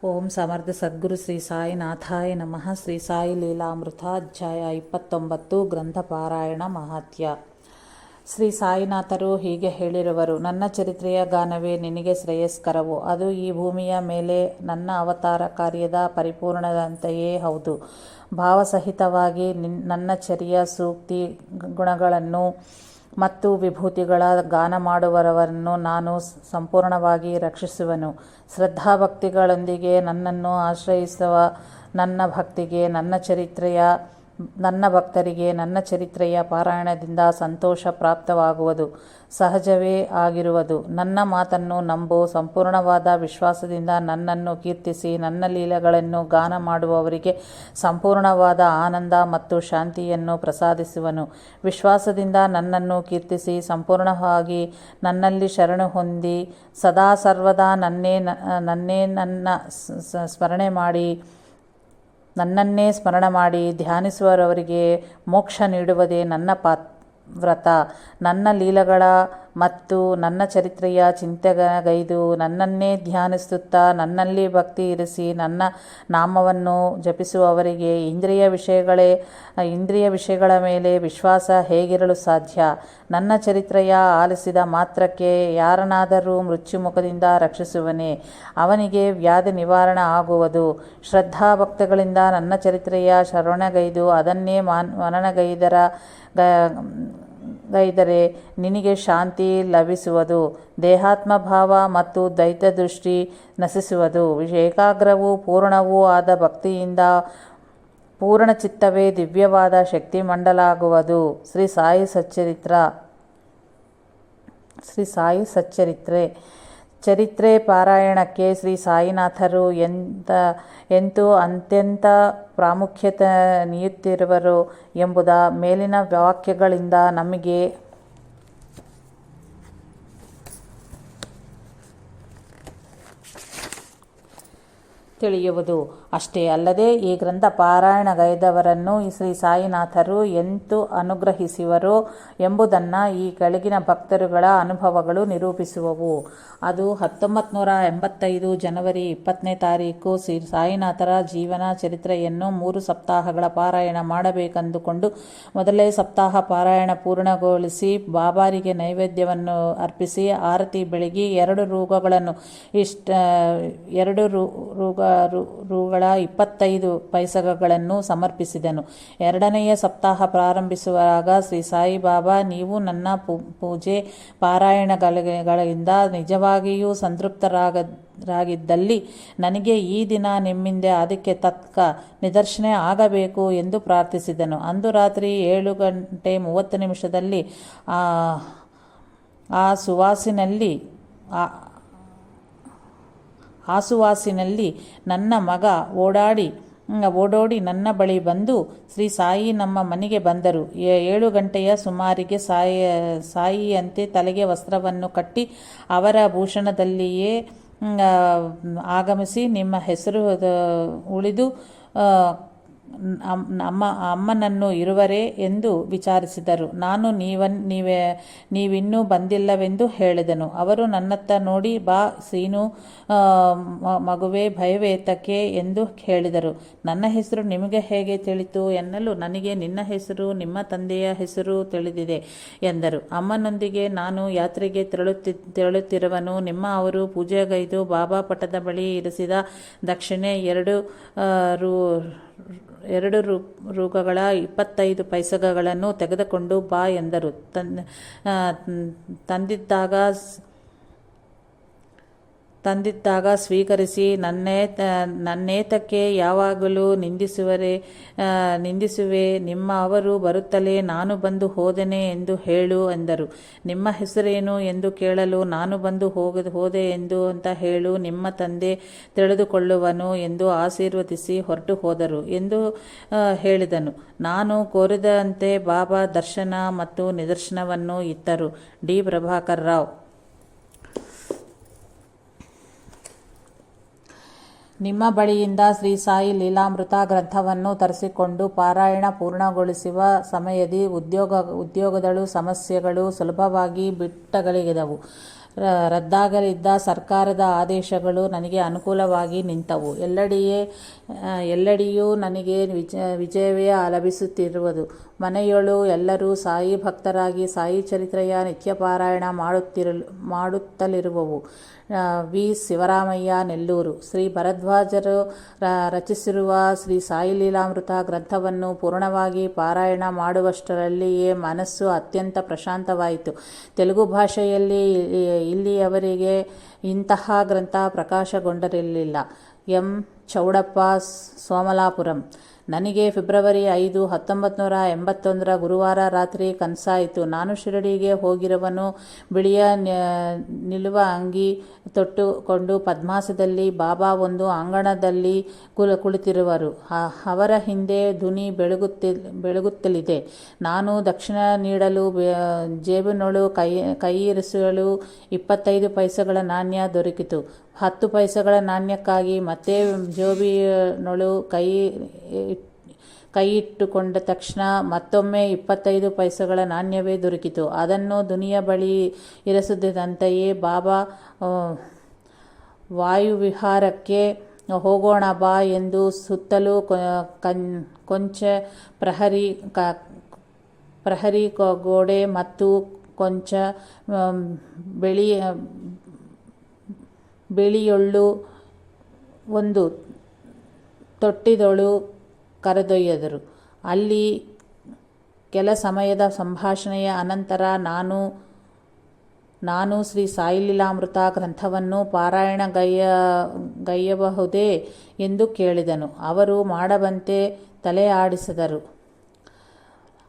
ಓಂ ಸಮರ್ಥ ಸದ್ಗುರು ಶ್ರೀ ಸಾಯಿನಾಥಾಯ ನಮಃ. ಶ್ರೀ ಸಾಯಿ ಲೀಲಾಮೃತ ಅಧ್ಯಾಯ 29 ಗ್ರಂಥ ಪಾರಾಯಣ ಮಹಾತ್ಯ. ಶ್ರೀ ಸಾಯಿನಾಥರು ಹೀಗೆ ಹೇಳಿರುವರು: ನನ್ನ ಚರಿತ್ರೆಯ ಗಾನವೇ ನಿನಗೆ ಶ್ರೇಯಸ್ಕರವು. ಅದು ಈ ಭೂಮಿಯ ಮೇಲೆ ನನ್ನ ಅವತಾರ ಕಾರ್ಯದ ಪರಿಪೂರ್ಣದಂತೆಯೇ ಹೌದು. ಭಾವಸಹಿತವಾಗಿ ನನ್ನ ಚರ್ಯ ಸೂಕ್ತಿ ಗುಣಗಳನ್ನು ಮತ್ತು ವಿಭೂತಿಗಳ ಗಾನ ಮಾಡುವವರನ್ನು ನಾನು ಸಂಪೂರ್ಣವಾಗಿ ರಕ್ಷಿಸುವನು. ಶ್ರದ್ಧಾಭಕ್ತಿಗಳೊಂದಿಗೆ ನನ್ನನ್ನು ಆಶ್ರಯಿಸುವ ನನ್ನ ಭಕ್ತರಿಗೆ ನನ್ನ ಚರಿತ್ರೆಯ ಪಾರಾಯಣದಿಂದ ಸಂತೋಷ ಪ್ರಾಪ್ತವಾಗುವುದು ಸಹಜವೇ ಆಗಿರುವುದು. ನನ್ನ ಮಾತನ್ನು ನಂಬು. ಸಂಪೂರ್ಣವಾದ ವಿಶ್ವಾಸದಿಂದ ನನ್ನನ್ನು ಕೀರ್ತಿಸಿ ನನ್ನ ಲೀಲೆಗಳನ್ನು ಗಾನ ಮಾಡುವವರಿಗೆ ಸಂಪೂರ್ಣವಾದ ಆನಂದ ಮತ್ತು ಶಾಂತಿಯನ್ನು ಪ್ರಸಾದಿಸುವನು. ವಿಶ್ವಾಸದಿಂದ ನನ್ನನ್ನು ಕೀರ್ತಿಸಿ ಸಂಪೂರ್ಣವಾಗಿ ನನ್ನಲ್ಲಿ ಶರಣು ಹೊಂದಿ ಸದಾ ಸರ್ವದಾ ನನ್ನನ್ನೇ ಸ್ಮರಣೆ ಮಾಡಿ ಧ್ಯಾನಿಸುವವರಿಗೆ ಮೋಕ್ಷ ನೀಡುವುದೇ ನನ್ನ ವ್ರತ. ನನ್ನ ಲೀಲೆಗಳ ಮತ್ತು ನನ್ನ ಚರಿತ್ರೆಯ ಚಿಂತೆಗೈದು ನನ್ನನ್ನೇ ಧ್ಯಾನಿಸುತ್ತಾ ನನ್ನಲ್ಲಿ ಭಕ್ತಿ ಇರಿಸಿ ನನ್ನ ನಾಮವನ್ನು ಜಪಿಸುವವರಿಗೆ ಇಂದ್ರಿಯ ವಿಷಯಗಳ ಮೇಲೆ ವಿಶ್ವಾಸ ಹೇಗಿರಲು ಸಾಧ್ಯ? ನನ್ನ ಚರಿತ್ರೆಯ ಆಲಿಸಿದ ಮಾತ್ರಕ್ಕೆ ಯಾರನ್ನಾದರೂ ಮೃತ್ಯುಮುಖದಿಂದ ರಕ್ಷಿಸುವನೇ? ಅವನಿಗೆ ವ್ಯಾಧಿ ನಿವಾರಣೆ ಆಗುವುದು. ಶ್ರದ್ಧಾಭಕ್ತಿಗಳಿಂದ ನನ್ನ ಚರಿತ್ರೆಯ ಶ್ರವಣಗೈದು ಅದನ್ನೇ ಗೈದರೆ ನಿನಗೆ ಶಾಂತಿ ಲಭಿಸುವುದು. ದೇಹಾತ್ಮಭಾವ ಮತ್ತು ದ್ವೈತ ದೃಷ್ಟಿ ನಶಿಸುವುದು. ಏಕಾಗ್ರವೂ ಪೂರ್ಣವೂ ಆದ ಭಕ್ತಿಯಿಂದ ಪೂರ್ಣ ಚಿತ್ತವೇ ದಿವ್ಯವಾದ ಶಕ್ತಿ ಮಂಡಲಾಗುವುದು. ಶ್ರೀ ಸಾಯಿ ಸಚ್ಚರಿತ್ರೆ. ಚರಿತ್ರೆ ಪಾರಾಯಣಕ್ಕೆ ಶ್ರೀ ಸಾಯಿನಾಥರು ಎಂತೂ ಅತ್ಯಂತ ಪ್ರಾಮುಖ್ಯತೆ ನೀಡುತ್ತಿರುವರು ಎಂಬುದ ಮೇಲಿನ ವಾಕ್ಯಗಳಿಂದ ನಮಗೆ ತಿಳಿಯುವುದು. ಅಷ್ಟೇ ಅಲ್ಲದೆ ಈ ಗ್ರಂಥ ಪಾರಾಯಣಗೈದವರನ್ನು ಶ್ರೀ ಸಾಯಿನಾಥರು ಎಂತು ಅನುಗ್ರಹಿಸುವರು ಎಂಬುದನ್ನು ಈ ಕೆಳಗಿನ ಭಕ್ತರುಗಳ ಅನುಭವಗಳು ನಿರೂಪಿಸುವವು. ಅದು 1985 ಜನವರಿ 20ನೇ ತಾರೀಕು ಶ್ರೀ ಸಾಯಿನಾಥರ ಜೀವನ ಚರಿತ್ರೆಯನ್ನು 3 ಸಪ್ತಾಹಗಳ ಪಾರಾಯಣ ಮಾಡಬೇಕೆಂದುಕೊಂಡು ಮೊದಲೇ ಸಪ್ತಾಹ ಪಾರಾಯಣ ಪೂರ್ಣಗೊಳಿಸಿ ಬಾಬಾರಿಗೆ ನೈವೇದ್ಯವನ್ನು ಅರ್ಪಿಸಿ ಆರತಿ ಬೆಳಗಿ 2 ರೂಗಳ 25 ಪೈಸೆಗಳನ್ನು ಸಮರ್ಪಿಸಿದನು. 2ನೆಯ ಸಪ್ತಾಹ ಪ್ರಾರಂಭಿಸುವಾಗ ಶ್ರೀ ಸಾಯಿಬಾಬಾ, ನೀವು ನನ್ನ ಪೂಜೆ ಪಾರಾಯಣಗಳಿಂದ ನಿಜವಾಗಿಯೂ ಸಂತೃಪ್ತರಾಗಿದ್ದಲ್ಲಿ ನನಗೆ ಈ ದಿನ ನಿಮ್ಮಿಂದ ಅದಕ್ಕೆ ತಕ್ಕ ನಿದರ್ಶನ ಆಗಬೇಕು ಎಂದು ಪ್ರಾರ್ಥಿಸಿದನು. ಅಂದು ರಾತ್ರಿ 7:30 ಆಸುವಾಸಿನಲ್ಲಿ ನನ್ನ ಮಗ ಓಡೋಡಿ ನನ್ನ ಬಳಿ ಬಂದು, ಶ್ರೀ ಸಾಯಿ ನಮ್ಮ ಮನೆಗೆ ಬಂದರು. 7 ಗಂಟೆಯ ಸುಮಾರಿಗೆ ಸಾಯಿಯಂತೆ ತಲೆಗೆ ವಸ್ತ್ರವನ್ನು ಕಟ್ಟಿ ಅವರ ಭೂಷಣದಲ್ಲಿಯೇ ಆಗಮಿಸಿ ನಿಮ್ಮ ಹೆಸರು ಉಳಿದು ಅಮ್ಮನನ್ನು ಇರುವರೇ ಎಂದು ವಿಚಾರಿಸಿದರು. ನಾನು ನೀವಿನ್ನೂ ಬಂದಿಲ್ಲವೆಂದು ಹೇಳಿದನು. ಅವರು ನನ್ನತ್ತ ನೋಡಿ, ಬಾ ಸೀನು ಮಗುವೆ, ಭಯವೇತಕ್ಕೆ ಎಂದು ಹೇಳಿದರು. ನನ್ನ ಹೆಸರು ನಿಮಗೆ ಹೇಗೆ ತಿಳಿತು ಎನ್ನಲು, ನನಗೆ ನಿನ್ನ ಹೆಸರು ನಿಮ್ಮ ತಂದೆಯ ಹೆಸರು ತಿಳಿದಿದೆ ಎಂದರು. ಅಮ್ಮನೊಂದಿಗೆ ನಾನು ಯಾತ್ರೆಗೆ ತೆರಳುತ್ತಿರುವನು. ನಿಮ್ಮ ಅವರು ಪೂಜೆಗೈದು ಬಾಬಾ ಪಟದ ಬಳಿ ಇರಿಸಿದ ದಕ್ಷಿಣೆ 2 ರೂಗಳ 25 ಪೈಸೆಗಳನ್ನು ತೆಗೆದುಕೊಂಡು ಬಾ ಎಂದರು. ತಂದಿದ್ದಾಗ ಸ್ವೀಕರಿಸಿ, ನನ್ನೇತಕ್ಕೆ ಯಾವಾಗಲೂ ನಿಂದಿಸುವೆ? ನಿಮ್ಮ ಅವರು ಬರುತ್ತಲೇ ನಾನು ಬಂದು ಹೋದೆನೆ ಎಂದು ಹೇಳು ಎಂದರು. ನಿಮ್ಮ ಹೆಸರೇನು ಎಂದು ಕೇಳಲು, ನಾನು ಬಂದು ಹೋದೆ ಅಂತ ಹೇಳು, ನಿಮ್ಮ ತಂದೆ ತಿಳಿದುಕೊಳ್ಳುವನು ಎಂದು ಆಶೀರ್ವದಿಸಿ ಹೊರಟು ಹೋದರು ಎಂದು ಹೇಳಿದನು. ನಾನು ಕೋರಿದಂತೆ ಬಾಬಾ ದರ್ಶನ ಮತ್ತು ನಿದರ್ಶನವನ್ನು ಇತ್ತರು. ಡಿ. ಪ್ರಭಾಕರ್ ರಾವ್. ನಿಮ್ಮ ಬಳಿಯಿಂದ ಶ್ರೀ ಸಾಯಿ ಲೀಲಾಮೃತ ಗ್ರಂಥವನ್ನು ತರಿಸಿಕೊಂಡು ಪಾರಾಯಣ ಪೂರ್ಣಗೊಳಿಸುವ ಸಮಯದಿ ಉದ್ಯೋಗಗಳು ಸಮಸ್ಯೆಗಳು ಸುಲಭವಾಗಿ ಬಿಟ್ಟಗಲಿದವು. ರದ್ದಾಗಲಿದ್ದ ಸರ್ಕಾರದ ಆದೇಶಗಳು ನನಗೆ ಅನುಕೂಲವಾಗಿ ನಿಂತವು. ಎಲ್ಲೆಡೆಯೂ ನನಗೆ ವಿಜಯವೇ ಲಭಿಸುತ್ತಿರುವುದು. ಮನೆಯೊಳು ಎಲ್ಲರೂ ಸಾಯಿ ಭಕ್ತರಾಗಿ ಸಾಯಿ ಚರಿತ್ರೆಯ ನಿತ್ಯಪಾರಾಯಣ ಮಾಡುತ್ತಲಿರುವವು. ವಿ. ಶಿವರಾಮಯ್ಯ, ನೆಲ್ಲೂರು. ಶ್ರೀ ಭರದ್ವಾಜರು ರಚಿಸಿರುವ ಶ್ರೀ ಸಾಯಿ ಲೀಲಾಮೃತ ಗ್ರಂಥವನ್ನು ಪೂರ್ಣವಾಗಿ ಪಾರಾಯಣ ಮಾಡುವಷ್ಟರಲ್ಲಿಯೇ ಮನಸ್ಸು ಅತ್ಯಂತ ಪ್ರಶಾಂತವಾಯಿತು. ತೆಲುಗು ಭಾಷೆಯಲ್ಲಿ ಇಲ್ಲಿಯವರೆಗೆ ಇಂತಹ ಗ್ರಂಥ ಪ್ರಕಾಶಗೊಂಡಿರಲಿಲ್ಲ. ಎಂ. ಚೌಡಪ್ಪ, ಸೋಮಲಾಪುರಂ. ನನಗೆ ಫೆಬ್ರವರಿ 5, 1981 ಗುರುವಾರ ರಾತ್ರಿ ಕನಸಾಯಿತು. ನಾನು ಶಿರಡಿಗೆ ಹೋಗಿರುವನು. ಬಿಳಿಯ ನಿಲುವ ಅಂಗಿ ತೊಟ್ಟುಕೊಂಡು ಪದ್ಮಾಸನದಲ್ಲಿ ಬಾಬಾ ಒಂದು ಅಂಗಣದಲ್ಲಿ ಕುಳಿತಿರುವರು. ಅವರ ಹಿಂದೆ ಧ್ವನಿ ಬೆಳಗುತ್ತಲಿದೆ. ನಾನು ದಕ್ಷಿಣ ನೀಡಲು ಜೇಬಿನೊಳು ಕೈಯಿರಿಸಲು 25 ಪೈಸೆಗಳ ನಾಣ್ಯ ದೊರಕಿತು. 10 ಪೈಸೆಗಳ ನಾಣ್ಯಕ್ಕಾಗಿ ಮತ್ತೆ ಜೇಬಿನೊಳು ಕೈಯಿಟ್ಟುಕೊಂಡ ತಕ್ಷಣ ಮತ್ತೊಮ್ಮೆ 25 ಪೈಸೆಗಳ ನಾಣ್ಯವೇ ದೊರಕಿತು. ಅದನ್ನು ಧ್ವನಿಯ ಬಳಿ ಇರಿಸಿದಂತೆಯೇ ಬಾಬಾ ವಾಯುವಿಹಾರಕ್ಕೆ ಹೋಗೋಣ ಬಾ ಎಂದು ಸುತ್ತಲೂ ಕೊಂಚ ಪ್ರಹರಿ ಗೋಡೆ ಮತ್ತು ಕೊಂಚ ಬೆಳಿಯೊಳ್ಳು ಒಂದು ತೊಟ್ಟಿದೊಳು ಕರೆದೊಯ್ದರು. ಅಲ್ಲಿ ಕೆಲ ಸಮಯದ ಸಂಭಾಷಣೆಯ ಅನಂತರ ನಾನು ಶ್ರೀ ಸಾಯಿ ಲೀಲಾಮೃತ ಗ್ರಂಥವನ್ನು ಪಾರಾಯಣಗೈಯಬಹುದೇ ಎಂದು ಕೇಳಿದನು. ಅವರು ಮಾಡಬಂತೆ ತಲೆ ಆಡಿಸಿದರು.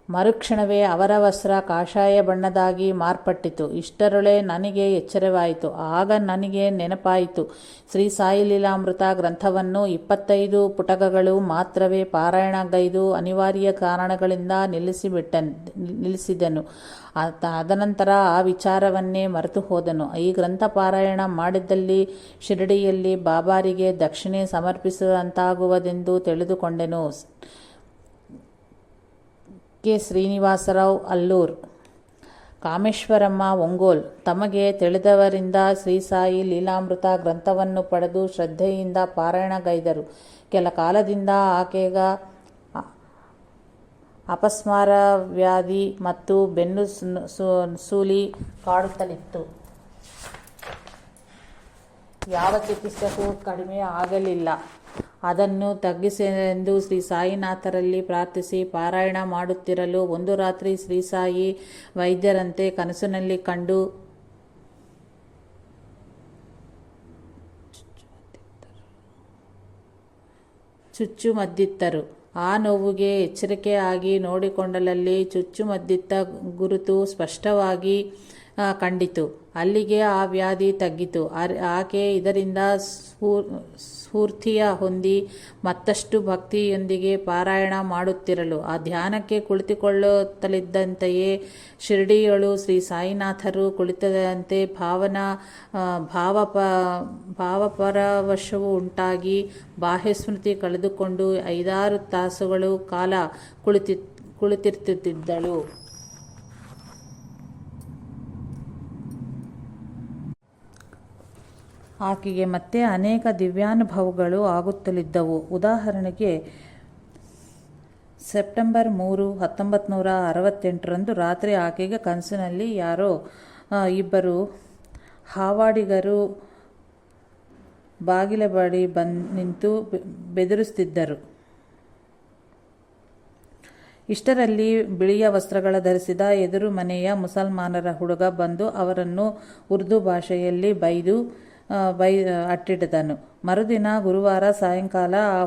ಮರುಕ್ಷಣವೇ ಅವರ ವಸ್ತ್ರ ಕಾಷಾಯ ಬಣ್ಣದಾಗಿ ಮಾರ್ಪಟ್ಟಿತು. ಇಷ್ಟರೊಳಗೆ ನನಗೆ ಎಚ್ಚರವಾಯಿತು. ಆಗ ನನಗೆ ನೆನಪಾಯಿತು, ಶ್ರೀ ಸಾಯಿ ಲೀಲಾಮೃತ ಗ್ರಂಥವನ್ನು 25 ಪುಟಗಳು ಮಾತ್ರವೇ ಪಾರಾಯಣಗೈದು ಅನಿವಾರ್ಯ ಕಾರಣಗಳಿಂದ ನಿಲ್ಲಿಸಿದೆನು. ಅದನಂತರ ಆ ವಿಚಾರವನ್ನೇ ಮರೆತು ಹೋದನು. ಈ ಗ್ರಂಥ ಪಾರಾಯಣ ಮಾಡಿದ್ದಲ್ಲಿ ಶಿರಡಿಯಲ್ಲಿ ಬಾಬಾರಿಗೆ ದಕ್ಷಿಣೆ ಸಮರ್ಪಿಸುವಂತಾಗುವುದೆಂದು ತಿಳಿದುಕೊಂಡೆನು. ಕೆ. ಶ್ರೀನಿವಾಸರಾವ್, ಅಲ್ಲೂರ್. ಕಾಮೇಶ್ವರಮ್ಮ, ಒಂಗೋಲ್. ತಮಗೆ ತಿಳಿದವರಿಂದ ಶ್ರೀ ಸಾಯಿ ಲೀಲಾಮೃತ ಗ್ರಂಥವನ್ನು ಪಡೆದು ಶ್ರದ್ಧೆಯಿಂದ ಪಾರಾಯಣಗೈದರು. ಕೆಲ ಕಾಲದಿಂದ ಆಕೆಗ ಅಪಸ್ಮಾರ ವ್ಯಾಧಿ ಮತ್ತು ಬೆನ್ನು ಸೂಲಿ ಕಾಡುತ್ತಲಿತ್ತು. ಯಾವ ಚಿಕಿತ್ಸೆಗೂ ಕಡಿಮೆ ಆಗಲಿಲ್ಲ. ಅದನ್ನು ತಗ್ಗಿಸೆಂದು ಶ್ರೀ ಸಾಯಿನಾಥರಲ್ಲಿ ಪ್ರಾರ್ಥಿಸಿ ಪಾರಾಯಣ ಮಾಡುತ್ತಿರಲು ಒಂದು ರಾತ್ರಿ ಶ್ರೀ ಸಾಯಿ ವೈದ್ಯರಂತೆ ಕನಸಿನಲ್ಲಿ ಕಂಡು ಚುಚ್ಚುಮದ್ದಿತ್ತರು. ಆ ನೋವಿಗೆ ಎಚ್ಚರಿಕೆ ಆಗಿ ನೋಡಿಕೊಂಡಲ್ಲಿ ಚುಚ್ಚುಮದ್ದಿತ್ತ ಗುರುತು ಸ್ಪಷ್ಟವಾಗಿ ಕಂಡಿತು. ಅಲ್ಲಿಗೆ ಆ ವ್ಯಾಧಿ ತಗ್ಗಿತು. ಆಕೆ ಇದರಿಂದ ಸ್ಫೂರ್ತಿಯ ಹೊಂದಿ ಮತ್ತಷ್ಟು ಭಕ್ತಿಯೊಂದಿಗೆ ಪಾರಾಯಣ ಮಾಡುತ್ತಿರಲು ಆ ಧ್ಯಾನಕ್ಕೆ ಕುಳಿತುಕೊಳ್ಳುತ್ತಲಿದ್ದಂತೆಯೇ ಶಿರಡಿಯೊಳು ಶ್ರೀ ಸಾಯಿನಾಥರು ಕುಳಿತಂತೆ ಭಾವಪರವಶವು ಉಂಟಾಗಿ ಬಾಹ್ಯಸ್ಮೃತಿ ಕಳೆದುಕೊಂಡು 5-6 ತಾಸುಗಳ ಕಾಲ ಕುಳಿತಿರ್ತಿದ್ದಳು. ಆಕೆಗೆ ಮತ್ತೆ ಅನೇಕ ದಿವ್ಯಾನುಭವಗಳು ಆಗುತ್ತಲಿದ್ದವು. ಉದಾಹರಣೆಗೆ ಸೆಪ್ಟೆಂಬರ್ 3, 1968 ರಾತ್ರಿ ಆಕೆಗೆ ಕನಸಿನಲ್ಲಿ ಯಾರೋ 2 ಹಾವಾಡಿಗರು ಬಾಗಿಲ ಬಳಿ ನಿಂತು ಬೆದರಿಸುತ್ತಿದ್ದರು. ಇಷ್ಟರಲ್ಲಿ ಬಿಳಿಯ ವಸ್ತ್ರಗಳ ಧರಿಸಿದ ಎದುರು ಮನೆಯ ಮುಸಲ್ಮಾನರ ಹುಡುಗ ಬಂದು ಅವರನ್ನು ಉರ್ದು ಭಾಷೆಯಲ್ಲಿ ಬೈದು ಅಟ್ಟಿಡಿದನು. ಮರುದಿನ ಗುರುವಾರ ಸಾಯಂಕಾಲ ಆ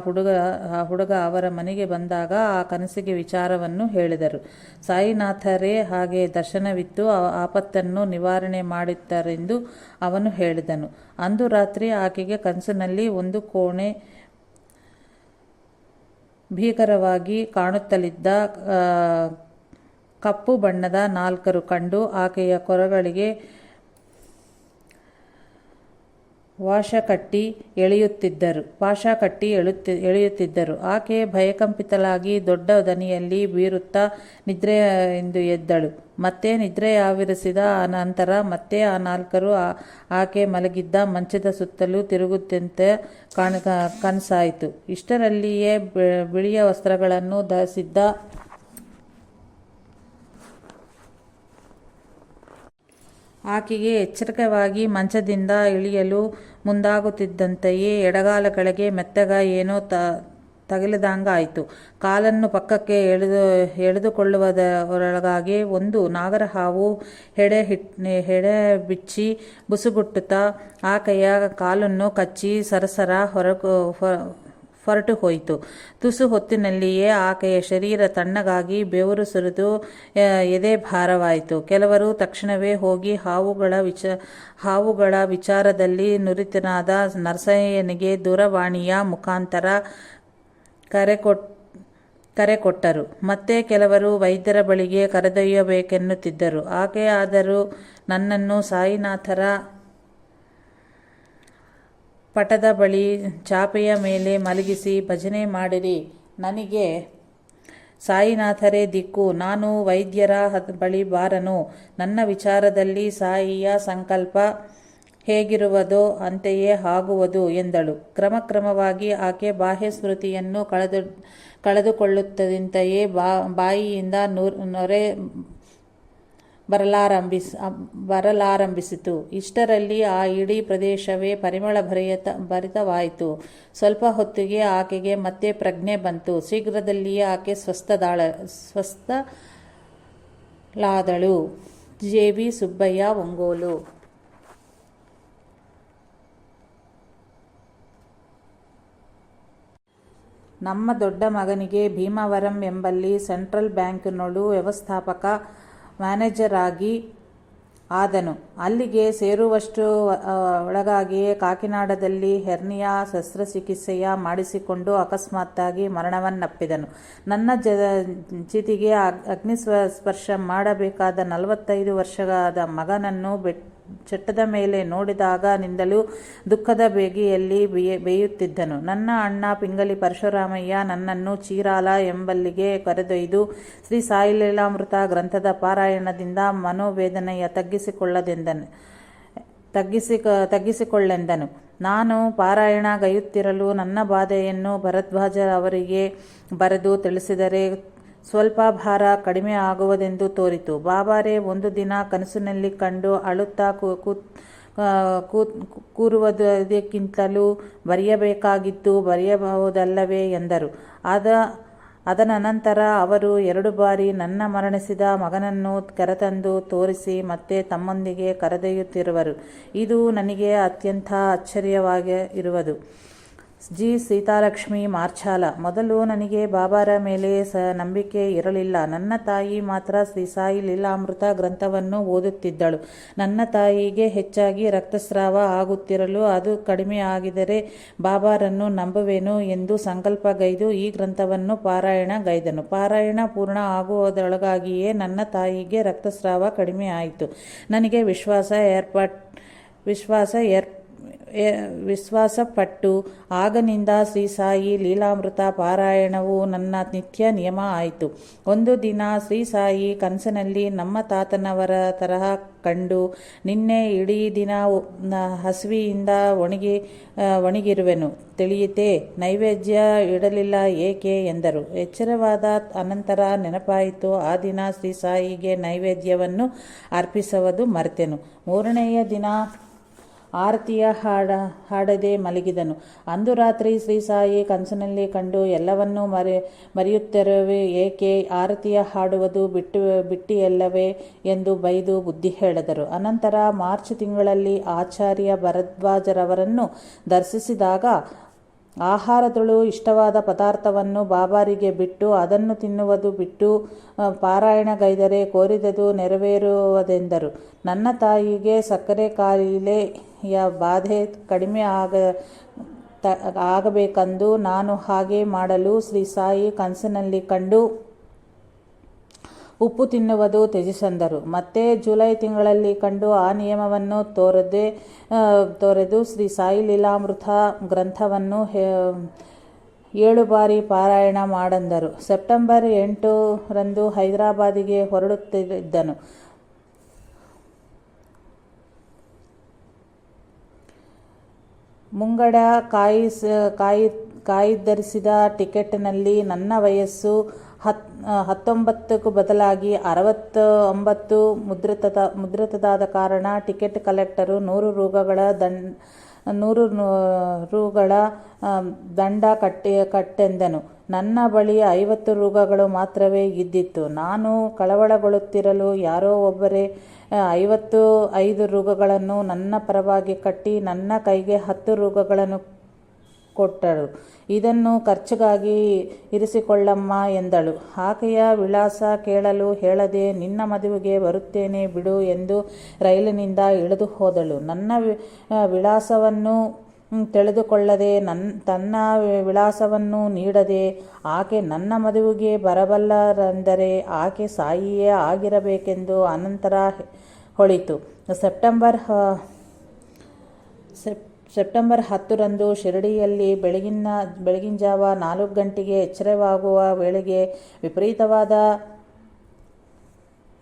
ಹುಡುಗ ಅವರ ಮನೆಗೆ ಬಂದಾಗ ಆ ಕನಸಿಗೆ ವಿಚಾರವನ್ನು ಹೇಳಿದರು. ಸಾಯಿನಾಥರೇ ಹಾಗೆ ದರ್ಶನವಿತ್ತು, ಆಪತ್ತನ್ನು ನಿವಾರಣೆ ಮಾಡುತ್ತಾರೆಂದು ಅವನು ಹೇಳಿದನು. ಅಂದು ರಾತ್ರಿ ಆಕೆಗೆ ಕನಸಿನಲ್ಲಿ ಒಂದು ಕೋಣೆ ಭೀಕರವಾಗಿ ಕಾಣುತ್ತಲಿದ್ದ ಕಪ್ಪು ಬಣ್ಣದ 4 ಕಂಡು ಆಕೆಯ ಕೊರಗಳಿಗೆ ಪಾಶ ಕಟ್ಟಿ ಎಳೆಯುತ್ತಿದ್ದರು. ಆಕೆ ಭಯಕಂಪಿತಳಾಗಿ ದೊಡ್ಡ ದನಿಯಲ್ಲಿ ಬೀರುತ್ತಾ ನಿದ್ರೆ ಎಂದು ಎದ್ದಳು. ಮತ್ತೆ ನಿದ್ರೆಯಾವರಿಸಿದ ನಂತರ ಮತ್ತೆ ಆ ನಾಲ್ಕರು ಆಕೆ ಮಲಗಿದ್ದ ಮಂಚದ ಸುತ್ತಲೂ ತಿರುಗುತ್ತಂತೆ ಕನಸಾಯಿತು. ಇಷ್ಟರಲ್ಲಿಯೇ ಬಿಳಿಯ ವಸ್ತ್ರಗಳನ್ನು ಧರಿಸಿದ್ದ ಆಕೆಗೆ ಎಚ್ಚರಿಕವಾಗಿ ಮಂಚದಿಂದ ಇಳಿಯಲು ಮುಂದಾಗುತ್ತಿದ್ದಂತೆಯೇ ಎಡಗಾಲ ಕೆಳಗೆ ಮೆತ್ತಗ ಏನೋ ತಗಲಿದಂಗಾಯಿತು. ಕಾಲನ್ನು ಪಕ್ಕಕ್ಕೆ ಎಳೆದುಕೊಳ್ಳುವುದರೊಳಗಾಗಿ ಒಂದು ನಾಗರಹಾವು ಹೆಡೆ ಬಿಚ್ಚಿ ಬುಸುಗುಟ್ಟುತ್ತಾ ಆಕೆಯ ಕಾಲನ್ನು ಕಚ್ಚಿ ಸರಸರ ಹೊರಟು ಹೋಯಿತು. ತುಸು ಹೊತ್ತಿನಲ್ಲಿಯೇ ಆಕೆಯ ಶರೀರ ತಣ್ಣಗಾಗಿ ಬೆವರು ಸುರಿದು ಎದೆ ಭಾರವಾಯಿತು. ಕೆಲವರು ತಕ್ಷಣವೇ ಹೋಗಿ ಹಾವುಗಳ ವಿಚಾರದಲ್ಲಿ ನುರಿತನಾದ ನರಸಯ್ಯನಿಗೆ ದೂರವಾಣಿಯ ಮುಖಾಂತರ ಕರೆ ಕೊಟ್ಟರು. ಮತ್ತೆ ಕೆಲವರು ವೈದ್ಯರ ಬಳಿಗೆ ಕರೆದೊಯ್ಯಬೇಕೆನ್ನುತ್ತಿದ್ದರು. ಆಕೆ ಆದರೂ ನನ್ನನ್ನು ಸಾಯಿನಾಥರ ಪಟದ ಬಳಿ ಚಾಪೆಯ ಮೇಲೆ ಮಲಗಿಸಿ ಭಜನೆ ಮಾಡಿರಿ, ನನಗೆ ಸಾಯಿನಾಥರೇ ದಿಕ್ಕು, ನಾನು ವೈದ್ಯರ ಬಳಿ ಬಾರನು, ನನ್ನ ವಿಚಾರದಲ್ಲಿ ಸಾಯಿಯ ಸಂಕಲ್ಪ ಹೇಗಿರುವುದೋ ಅಂತೆಯೇ ಆಗುವುದು ಎಂದಳು. ಕ್ರಮಕ್ರಮವಾಗಿ ಆಕೆ ಬಾಹ್ಯ ಸ್ಮೃತಿಯನ್ನು ಕಳೆದುಕೊಳ್ಳುತ್ತದಂತೆಯೇ ಬಾಯಿಯಿಂದ ನೊರೆ ಬರಲಾರಂಭಿಸಿತು. ಇಷ್ಟರಲ್ಲಿ ಆ ಇಡೀ ಪ್ರದೇಶವೇ ಪರಿಮಳ ಭರಿತವಾಯಿತು. ಸ್ವಲ್ಪ ಹೊತ್ತಿಗೆ ಆಕೆಗೆ ಮತ್ತೆ ಪ್ರಜ್ಞೆ ಬಂತು. ಶೀಘ್ರದಲ್ಲಿಯೇ ಆಕೆ ಸ್ವಸ್ಥಳಾದಳು. ಜೆ.ವಿ. ಸುಬ್ಬಯ್ಯ, ಒಂಗೋಲು. ನಮ್ಮ ದೊಡ್ಡ ಮಗನಿಗೆ ಭೀಮವರಂ ಎಂಬಲ್ಲಿ ಸೆಂಟ್ರಲ್ ಬ್ಯಾಂಕಿನೊಳು ವ್ಯವಸ್ಥಾಪಕ ಮ್ಯಾನೇಜರಾಗಿ ಆದನು. ಅಲ್ಲಿಗೆ ಸೇರುವಷ್ಟು ಒಳಗಾಗಿಯೇ ಕಾಕಿನಾಡದಲ್ಲಿ ಹೆರ್ನಿಯಾ ಶಸ್ತ್ರಚಿಕಿತ್ಸೆಯ ಮಾಡಿಸಿಕೊಂಡು ಅಕಸ್ಮಾತ್ತಾಗಿ ಮರಣವನ್ನಪ್ಪಿದನು. ನನ್ನ ಚಿತಿಗೆ ಅಗ್ನಿಸ್ಪರ್ಶ ಮಾಡಬೇಕಾದ 45 ವರ್ಷದ ಮಗನನ್ನು ಚಟ್ಟದ ಮೇಲೆ ನೋಡಿದಾಗನಿಂದಲೂ ದುಃಖದ ಬೇಗೆಯಲ್ಲಿ ಬೇಯುತ್ತಿದ್ದನು. ನನ್ನ ಅಣ್ಣ ಪಿಂಗಲಿ ಪರಶುರಾಮಯ್ಯ ನನ್ನನ್ನು ಚೀರಾಲ ಎಂಬಲ್ಲಿಗೆ ಕರೆದೊಯ್ದು ಶ್ರೀ ಸಾಯಿಲೀಲಾಮೃತ ಗ್ರಂಥದ ಪಾರಾಯಣದಿಂದ ಮನೋವೇದನೆಯ ತಗ್ಗಿಸಿಕೊಳ್ಳೆಂದನು. ನಾನು ಪಾರಾಯಣಗೈಯುತ್ತಿರಲು ನನ್ನ ಬಾಧೆಯನ್ನು ಭರದ್ವಾಜ ಅವರಿಗೆ ಬರೆದು ತಿಳಿಸಿದರೆ ಸ್ವಲ್ಪ ಭಾರ ಕಡಿಮೆ ಆಗುವುದೆಂದು ತೋರಿತು. ಬಾಬಾರೇ ಒಂದು ದಿನ ಕನಸಿನಲ್ಲಿ ಕಂಡು ಅಳುತ್ತಾ ಕೂರುವುದಕ್ಕಿಂತಲೂ ಬರೆಯಬೇಕಾಗಿದ್ದು ಬರೆಯಬಹುದಲ್ಲವೇ ಎಂದರು. ಅದನಂತರ ಅವರು 2 ಬಾರಿ ನನ್ನ ಮರಣಿಸಿದ ಮಗನನ್ನು ಕರೆತಂದು ತೋರಿಸಿ ಮತ್ತೆ ತಮ್ಮೊಂದಿಗೆ ಕರೆದೊಯ್ಯುತ್ತಿರುವರು. ಇದು ನನಗೆ ಅತ್ಯಂತ ಆಶ್ಚರ್ಯವಾಗಿರುವುದು. ಜಿ. ಸೀತಾಲಕ್ಷ್ಮಿ, ಮಾರ್ಚಾಲ. ಮೊದಲು ನನಗೆ ಬಾಬಾರ ಮೇಲೆ ನಂಬಿಕೆ ಇರಲಿಲ್ಲ. ನನ್ನ ತಾಯಿ ಮಾತ್ರ ಶ್ರೀ ಸಾಯಿ ಲೀಲಾಮೃತ ಗ್ರಂಥವನ್ನು ಓದುತ್ತಿದ್ದಳು. ನನ್ನ ತಾಯಿಗೆ ಹೆಚ್ಚಾಗಿ ರಕ್ತಸ್ರಾವ ಆಗುತ್ತಿರಲು ಅದು ಕಡಿಮೆ ಆಗಿದರೆ ಬಾಬಾರನ್ನು ನಂಬುವೆನು ಎಂದು ಸಂಕಲ್ಪಗೈದು ಈ ಗ್ರಂಥವನ್ನು ಪಾರಾಯಣಗೈದನು. ಪಾರಾಯಣ ಪೂರ್ಣ ಆಗುವುದರೊಳಗಾಗಿಯೇ ನನ್ನ ತಾಯಿಗೆ ರಕ್ತಸ್ರಾವ ಕಡಿಮೆ ಆಯಿತು. ನನಗೆ ವಿಶ್ವಾಸಪಟ್ಟು ಆಗನಿಂದ ಶ್ರೀ ಸಾಯಿ ಲೀಲಾಮೃತ ಪಾರಾಯಣವು ನನ್ನ ನಿತ್ಯ ನಿಯಮ ಆಯಿತು. ಒಂದು ದಿನ ಶ್ರೀ ಸಾಯಿ ಕನಸಿನಲ್ಲಿ ನಮ್ಮ ತಾತನವರ ತರಹ ಕಂಡು, ನಿನ್ನೆ ಇಡೀ ದಿನ ಹಸಿವಿಯಿಂದ ಒಣಗಿರುವೆನು ತಿಳಿಯಿತೆ, ನೈವೇದ್ಯ ಇಡಲಿಲ್ಲ ಏಕೆ ಎಂದರು. ಎಚ್ಚರವಾದ ಅನಂತರ ನೆನಪಾಯಿತು, ಆ ದಿನ ಶ್ರೀ ಸಾಯಿಗೆ ನೈವೇದ್ಯವನ್ನು ಅರ್ಪಿಸುವುದು ಮರೆತೆನು. 3ನೆಯ ದಿನ ಆರತಿಯ ಹಾಡದೆ ಮಲಗಿದನು. ಅಂದು ರಾತ್ರಿ ಶ್ರೀ ಸಾಯಿ ಕನಸಿನಲ್ಲಿ ಕಂಡು ಎಲ್ಲವನ್ನೂ ಮರೆಯುತ್ತಿರುವೆ ಏಕೆ, ಆರತಿಯ ಹಾಡುವುದು ಬಿಟ್ಟಿಯಲ್ಲವೇ ಎಂದು ಬೈದು ಬುದ್ಧಿ ಹೇಳಿದರು. ಅನಂತರ ಮಾರ್ಚ್ ತಿಂಗಳಲ್ಲಿ ಆಚಾರ್ಯ ಭರದ್ವಾಜರವರನ್ನು ದರ್ಶಿಸಿದಾಗ ಆಹಾರದಳು ಇಷ್ಟವಾದ ಪದಾರ್ಥವನ್ನು ಬಾಬಾರಿಗೆ ಬಿಟ್ಟು ಅದನ್ನು ತಿನ್ನುವುದು ಬಿಟ್ಟು ಪಾರಾಯಣಗೈದರೆ ಕೋರಿದುದು ನೆರವೇರುವುದೆಂದರು. ನನ್ನ ತಾಯಿಗೆ ಸಕ್ಕರೆ ಕಾಯಿಲೆಯ ಬಾಧೆ ಕಡಿಮೆ ಆಗಬೇಕೆಂದು ನಾನು ಹಾಗೆ ಮಾಡಲು ಶ್ರೀ ಸಾಯಿ ಕನಸಿನಲ್ಲಿ ಕಂಡು ಉಪ್ಪು ತಿನ್ನುವುದು ತ್ಯಜಿಸಂದರು. ಮತ್ತೆ ಜುಲೈ ತಿಂಗಳಲ್ಲಿ ಕಂಡು ಆ ನಿಯಮವನ್ನು ತೊರೆದು ಶ್ರೀ ಸಾಯಿ ಲೀಲಾಮೃತ ಗ್ರಂಥವನ್ನು 7 ಬಾರಿ ಪಾರಾಯಣ ಮಾಡಂದರು. ಸೆಪ್ಟೆಂಬರ್ 8ರಂದು ಹೈದರಾಬಾದಿಗೆ ಹೊರಡುತ್ತಿದ್ದನು. ಮುಂಗಡ ಕಾಯಿದರಿಸಿದ ಟಿಕೆಟ್ನಲ್ಲಿ ನನ್ನ ವಯಸ್ಸು 19ಕ್ಕೂ ಬದಲಾಗಿ 69 ಮುದ್ರಿತದಾದ ಕಾರಣ ಟಿಕೆಟ್ ಕಲೆಕ್ಟರು 100 ರೂಗಳ ದಂಡ ಕಟ್ಟೆಂದನು. ನನ್ನ ಬಳಿ 50 ರೂಗಳು ಮಾತ್ರವೇ ಇದ್ದಿತ್ತು. ನಾನು ಕಳವಳಗೊಳ್ಳುತ್ತಿರಲು ಯಾರೋ ಒಬ್ಬರೇ 55 ರೂಗಳನ್ನು ನನ್ನ ಪರವಾಗಿ ಕಟ್ಟಿ ನನ್ನ ಕೈಗೆ 10 ರೂಗಳನ್ನು ಕೊಟ್ಟಳು. ಇದನ್ನು ಖರ್ಚಿಗಾಗಿ ಇರಿಸಿಕೊಳ್ಳಮ್ಮ ಎಂದಳು. ಆಕೆಯ ವಿಳಾಸ ಕೇಳಲು ಹೇಳದೆ ನಿನ್ನ ಮದುವೆಗೆ ಬರುತ್ತೇನೆ ಬಿಡು ಎಂದು ರೈಲಿನಿಂದ ಇಳಿದು ಹೋದಳು. ನನ್ನ ವಿಳಾಸವನ್ನು ತಿಳಿದುಕೊಳ್ಳದೆ ತನ್ನ ವಿಳಾಸವನ್ನು ನೀಡದೆ ಆಕೆ ನನ್ನ ಮದುವೆಗೆ ಬರಬಲ್ಲರೆಂದರೆ ಆಕೆ ಸಾಯಿಯೇ ಆಗಿರಬೇಕೆಂದು ಅನಂತರ ಹೊಳಿತು. ಸೆಪ್ಟೆಂಬರ್ 10ರಂದು ಶಿರಡಿಯಲ್ಲಿ ಬೆಳಗಿನ ಜಾವ 4 ಗಂಟೆಗೆ ಎಚ್ಚರವಾಗುವ ವೇಳೆಗೆ ವಿಪರೀತವಾದ